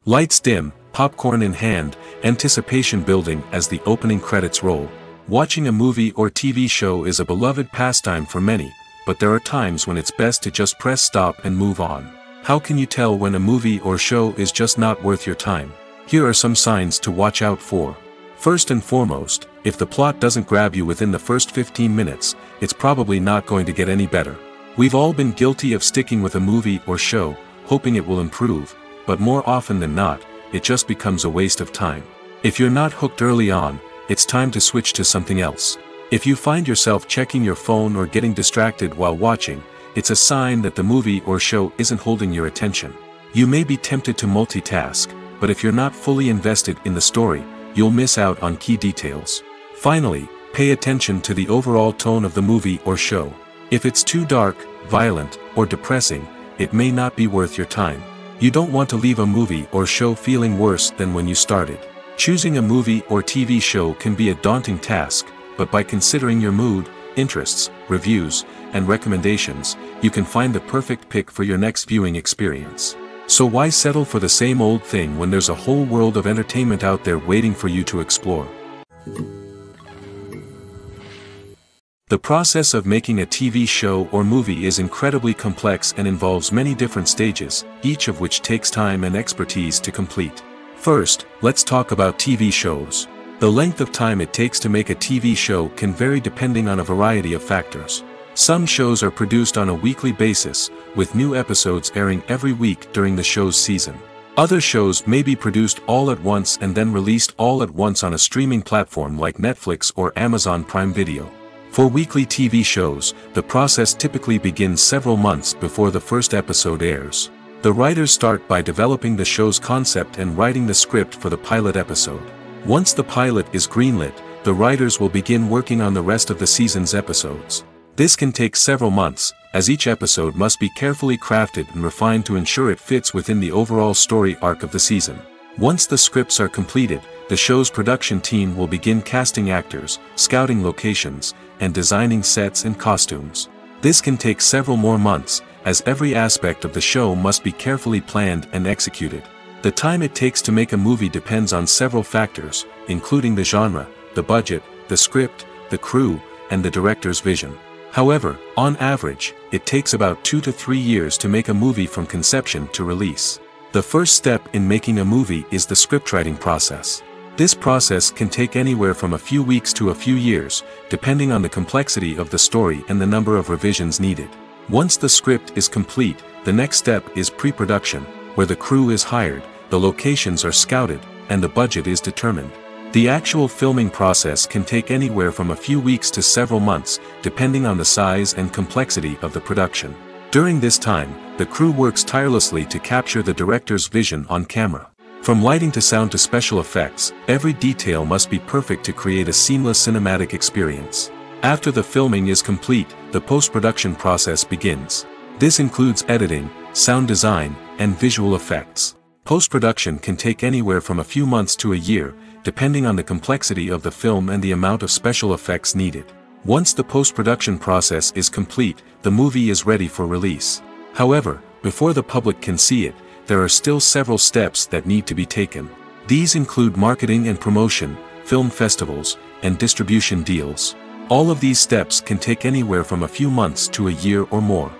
B: Lights dim, popcorn in hand, anticipation building as the opening credits roll. Watching a movie or TV show is a beloved pastime for many, but there are times when it's best to just press stop and move on. How can you tell when a movie or show is just not worth your time? Here are some signs to watch out for. First and foremost, if the plot doesn't grab you within the first 15 minutes, it's probably not going to get any better. We've all been guilty of sticking with a movie or show, hoping it will improve, but more often than not, it just becomes a waste of time. If you're not hooked early on, it's time to switch to something else. If you find yourself checking your phone or getting distracted while watching, it's a sign that the movie or show isn't holding your attention. You may be tempted to multitask, but if you're not fully invested in the story, you'll miss out on key details. Finally, pay attention to the overall tone of the movie or show. If it's too dark, violent, or depressing, it may not be worth your time. You don't want to leave a movie or show feeling worse than when you started. Choosing a movie or TV show can be a daunting task, but by considering your mood, interests, reviews, and recommendations, you can find the perfect pick for your next viewing experience. So why settle for the same old thing when there's a whole world of entertainment out there waiting for you to explore? The process of making a TV show or movie is incredibly complex and involves many different stages, each of which takes time and expertise to complete. First, let's talk about TV shows. The length of time it takes to make a TV show can vary depending on a variety of factors. Some shows are produced on a weekly basis, with new episodes airing every week during the show's season. Other shows may be produced all at once and then released all at once on a streaming platform like Netflix or Amazon Prime Video. For weekly TV shows, the process typically begins several months before the first episode airs. The writers start by developing the show's concept and writing the script for the pilot episode. Once the pilot is greenlit, the writers will begin working on the rest of the season's episodes. This can take several months, as each episode must be carefully crafted and refined to ensure it fits within the overall story arc of the season. Once the scripts are completed, the show's production team will begin casting actors, scouting locations, and designing sets and costumes. This can take several more months, as every aspect of the show must be carefully planned and executed. The time it takes to make a movie depends on several factors, including the genre, the budget, the script, the crew, and the director's vision. However, on average, it takes about 2 to 3 years to make a movie from conception to release. The first step in making a movie is the scriptwriting process. This process can take anywhere from a few weeks to a few years, depending on the complexity of the story and the number of revisions needed. Once the script is complete, the next step is pre-production, where the crew is hired, the locations are scouted, and the budget is determined. The actual filming process can take anywhere from a few weeks to several months, depending on the size and complexity of the production. During this time, the crew works tirelessly to capture the director's vision on camera. From lighting to sound to special effects, every detail must be perfect to create a seamless cinematic experience. After the filming is complete, the post-production process begins. This includes editing, sound design, and visual effects. Post-production can take anywhere from a few months to a year, depending on the complexity of the film and the amount of special effects needed. Once the post-production process is complete, the movie is ready for release. However, before the public can see it, there are still several steps that need to be taken. These include marketing and promotion, film festivals, and distribution deals. All of these steps can take anywhere from a few months to a year or more.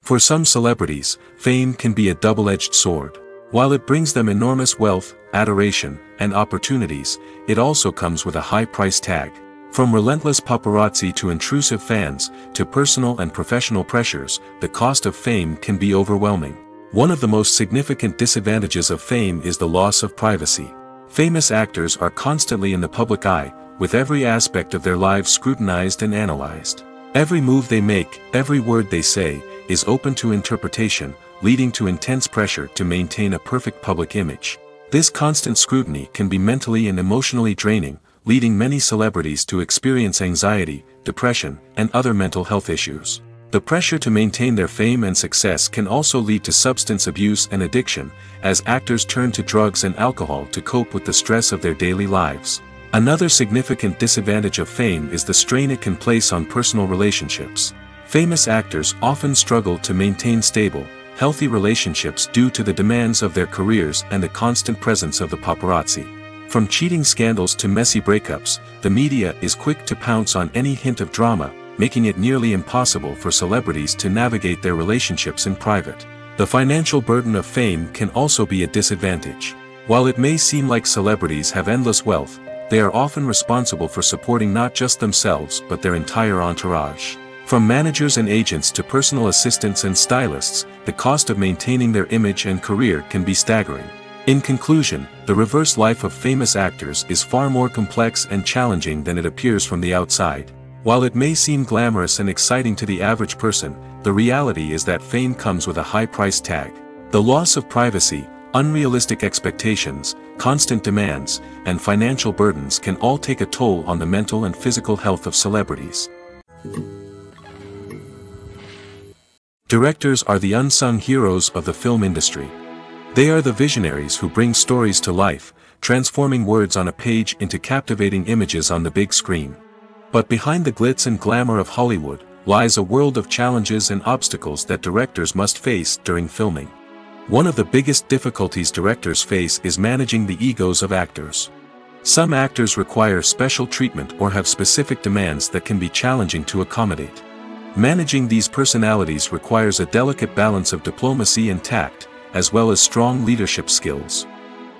B: For some celebrities, fame can be a double-edged sword. While it brings them enormous wealth, adoration, and opportunities, it also comes with a high price tag. From relentless paparazzi to intrusive fans, to personal and professional pressures, the cost of fame can be overwhelming. One of the most significant disadvantages of fame is the loss of privacy. Famous actors are constantly in the public eye, with every aspect of their lives scrutinized and analyzed. Every move they make, every word they say, is open to interpretation, leading to intense pressure to maintain a perfect public image. This constant scrutiny can be mentally and emotionally draining, leading many celebrities to experience anxiety, depression, and other mental health issues. The pressure to maintain their fame and success can also lead to substance abuse and addiction, as actors turn to drugs and alcohol to cope with the stress of their daily lives. Another significant disadvantage of fame is the strain it can place on personal relationships. Famous actors often struggle to maintain stable, healthy relationships due to the demands of their careers and the constant presence of the paparazzi. From cheating scandals to messy breakups, the media is quick to pounce on any hint of drama, making it nearly impossible for celebrities to navigate their relationships in private. The financial burden of fame can also be a disadvantage. While it may seem like celebrities have endless wealth, they are often responsible for supporting not just themselves but their entire entourage. From managers and agents to personal assistants and stylists, the cost of maintaining their image and career can be staggering. In conclusion, the reverse life of famous actors is far more complex and challenging than it appears from the outside. While it may seem glamorous and exciting to the average person, the reality is that fame comes with a high price tag. The loss of privacy, unrealistic expectations, constant demands, and financial burdens can all take a toll on the mental and physical health of celebrities. Directors are the unsung heroes of the film industry. They are the visionaries who bring stories to life, transforming words on a page into captivating images on the big screen. But behind the glitz and glamour of Hollywood, lies a world of challenges and obstacles that directors must face during filming. One of the biggest difficulties directors face is managing the egos of actors. Some actors require special treatment or have specific demands that can be challenging to accommodate. Managing these personalities requires a delicate balance of diplomacy and tact, as well as strong leadership skills.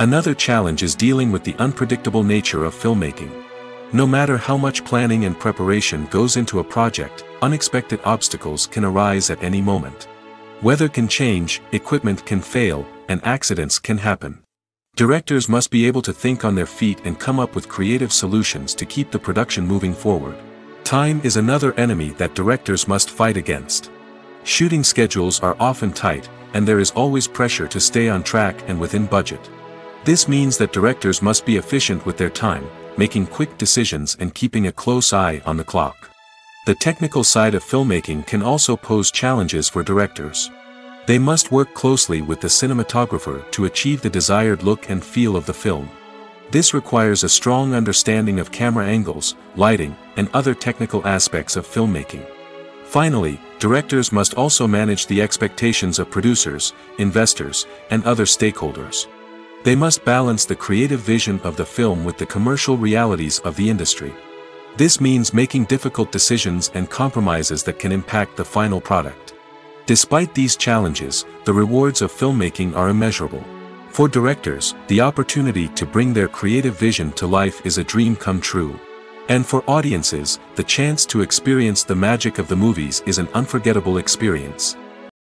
B: Another challenge is dealing with the unpredictable nature of filmmaking. No matter how much planning and preparation goes into a project, unexpected obstacles can arise at any moment. Weather can change, equipment can fail, and accidents can happen. Directors must be able to think on their feet and come up with creative solutions to keep the production moving forward. Time is another enemy that directors must fight against. Shooting schedules are often tight, and there is always pressure to stay on track and within budget. This means that directors must be efficient with their time, making quick decisions and keeping a close eye on the clock. The technical side of filmmaking can also pose challenges for directors. They must work closely with the cinematographer to achieve the desired look and feel of the film. This requires a strong understanding of camera angles, lighting, and other technical aspects of filmmaking. Finally, directors must also manage the expectations of producers, investors, and other stakeholders. They must balance the creative vision of the film with the commercial realities of the industry. This means making difficult decisions and compromises that can impact the final product. Despite these challenges, the rewards of filmmaking are immeasurable. For directors, the opportunity to bring their creative vision to life is a dream come true. And for audiences, the chance to experience the magic of the movies is an unforgettable experience.